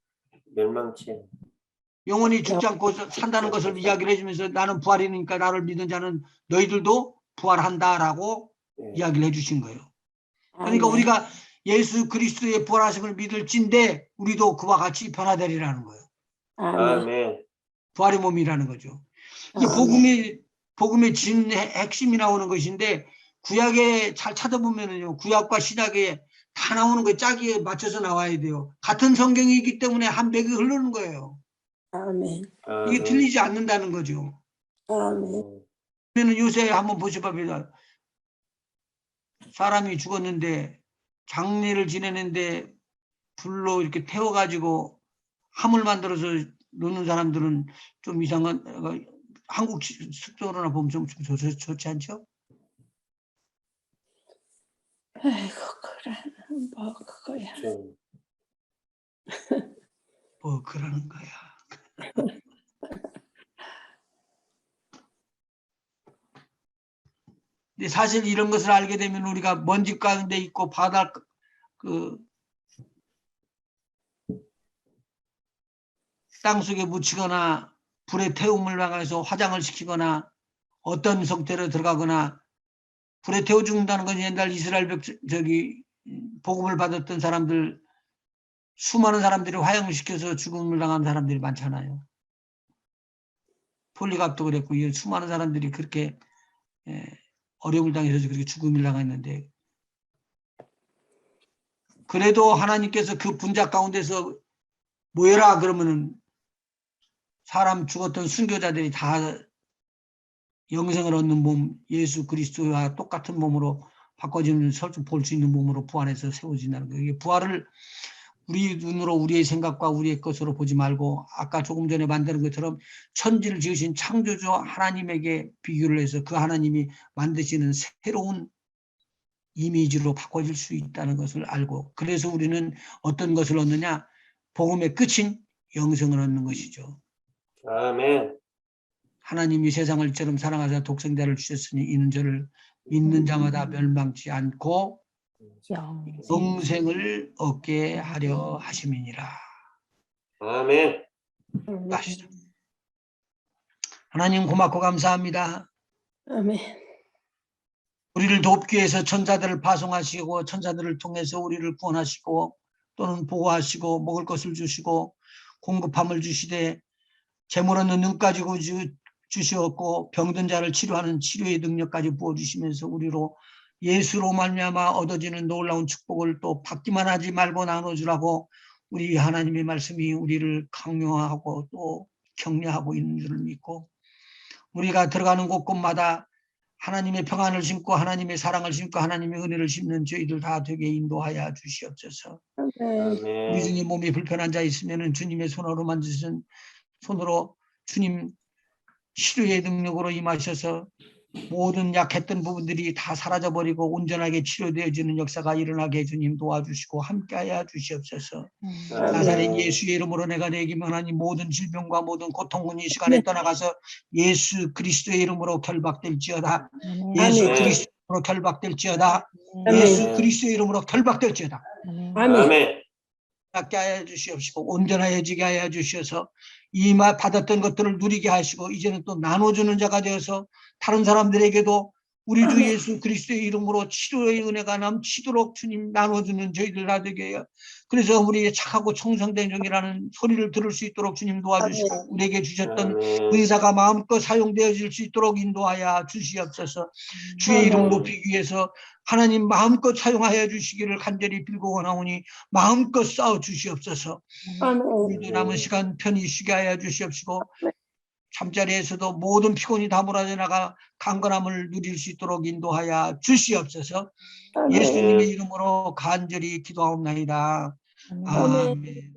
Speaker 1: 멸망치
Speaker 2: 영원히 죽지 않고 산다는 것을 이야기를 해주면서 나는 부활이니까 나를 믿는 자는 너희들도 부활한다라고 이야기를 해주신 거예요. 그러니까 우리가 예수 그리스도의 부활하심을 믿을진데 우리도 그와 같이 변화되리라는 거예요.
Speaker 1: 아멘.
Speaker 2: 부활의 몸이라는 거죠. 이 복음의 진 핵심이 나오는 것인데 구약에 잘 찾아보면은요 구약과 신약에 다 나오는 거에 짝이 맞춰서 나와야 돼요. 같은 성경이기 때문에 한 맥이 흐르는 거예요.
Speaker 4: 아멘.
Speaker 2: 이게 틀리지 않는다는 거죠.
Speaker 4: 아멘.
Speaker 2: 그러면 요새 한번 보셔봐요. 사람이 죽었는데 장례를 지내는데 불로 이렇게 태워가지고 함을 만들어서 놓는 사람들은 좀 이상한, 한국 습도로나 보면 좀 좋지 않죠?
Speaker 4: 아이고 그래 뭐 그거야.
Speaker 1: 좀
Speaker 2: 뭐 그러는 거야. 근데 사실 이런 것을 알게 되면 우리가 먼지 가운데 있고 바다 땅 속에 묻히거나 불에 태움을 당해서 화장을 시키거나 어떤 성태로 들어가거나 불에 태워 죽는다는 건 옛날 이스라엘 복음을 받았던 사람들, 수많은 사람들이 화형시켜서 죽음을 당한 사람들이 많잖아요. 폴리갑도 그랬고 수많은 사람들이 그렇게 어려움을 당해서 그렇게 죽음을 당했는데, 그래도 하나님께서 그 분자 가운데서 모여라 그러면은 사람 죽었던 순교자들이 다 영생을 얻는 몸, 예수 그리스도와 똑같은 몸으로 바꿔지는 볼 수 있는 몸으로 부활해서 세워진다는 거예요. 이게 부활을 우리 눈으로 우리의 생각과 우리의 것으로 보지 말고 아까 조금 전에 만드는 것처럼 천지를 지으신 창조주 하나님에게 비교를 해서 그 하나님이 만드시는 새로운 이미지로 바꿔질 수 있다는 것을 알고, 그래서 우리는 어떤 것을 얻느냐? 복음의 끝인 영생을 얻는 것이죠.
Speaker 1: 아멘.
Speaker 2: 하나님이 세상을 이처럼 사랑하사 독생자를 주셨으니 이는 저를 믿는 자마다 멸망치 않고 영생을 얻게 하려 하심이니라.
Speaker 1: 아멘.
Speaker 2: 아시죠? 하나님 고맙고 감사합니다.
Speaker 4: 아멘.
Speaker 2: 우리를 돕기 위해서 천사들을 파송하시고 천사들을 통해서 우리를 구원하시고 또는 보호하시고 먹을 것을 주시고 공급함을 주시되 재물 없는 눈 가지고 주시었고 병든 자를 치료하는 치료의 능력까지 부어주시면서 우리로 예수로 말미암아 얻어지는 놀라운 축복을 또 받기만 하지 말고 나눠주라고 우리 하나님의 말씀이 우리를 강요하고 또 격려하고 있는 줄을 믿고, 우리가 들어가는 곳곳마다 하나님의 평안을 심고 하나님의 사랑을 심고 하나님의 은혜를 심는 저희들 다 되게 인도하여 주시옵소서. 우리
Speaker 1: 아멘.
Speaker 2: 주님 몸이 불편한 자 있으면 주님의 손으로 만드신 손으로 주님 치료의 능력으로 임하셔서 모든 약했던 부분들이 다 사라져버리고 온전하게 치료되어지는 역사가 일어나게 주님 도와주시고 함께하여 주시옵소서. 나사렛 예수의 이름으로 내가 내게 명하니 모든 질병과 모든 고통은 이 시간에 떠나가서 예수 그리스도의 이름으로 결박될지어다. 예수
Speaker 1: 아멘.
Speaker 2: 그리스도의 이름으로 결박될지어다.
Speaker 4: 아멘.
Speaker 2: 예수 그리스도의 이름으로 결박될지어다.
Speaker 4: 아멘.
Speaker 1: 아멘.
Speaker 2: 낫게 하여 주시옵시고 온전하여지게 하여 주셔서 이마 받았던 것들을 누리게 하시고 이제는 또 나눠주는 자가 되어서 다른 사람들에게도 우리 주 예수 그리스도의 이름으로 치료의 은혜가 넘치도록 주님 나눠주는 저희들 다 되게 해요. 그래서 우리의 착하고 청성된 종이라는 소리를 들을 수 있도록 주님 도와주시고 우리에게 주셨던
Speaker 1: 아멘.
Speaker 2: 은사가 마음껏 사용되어질 수 있도록 인도하여 주시옵소서. 주의 이름 높이기 위해서 하나님 마음껏 사용하여 주시기를 간절히 빌고 원하오니 마음껏 싸워 주시옵소서. 우리도 남은 시간 편히 쉬게 하여 주시옵시고 잠자리에서도 모든 피곤이 다 몰아져 나가 강건함을 누릴 수 있도록 인도하여 주시옵소서. 예수님의 이름으로 간절히 기도하옵나이다. 아멘.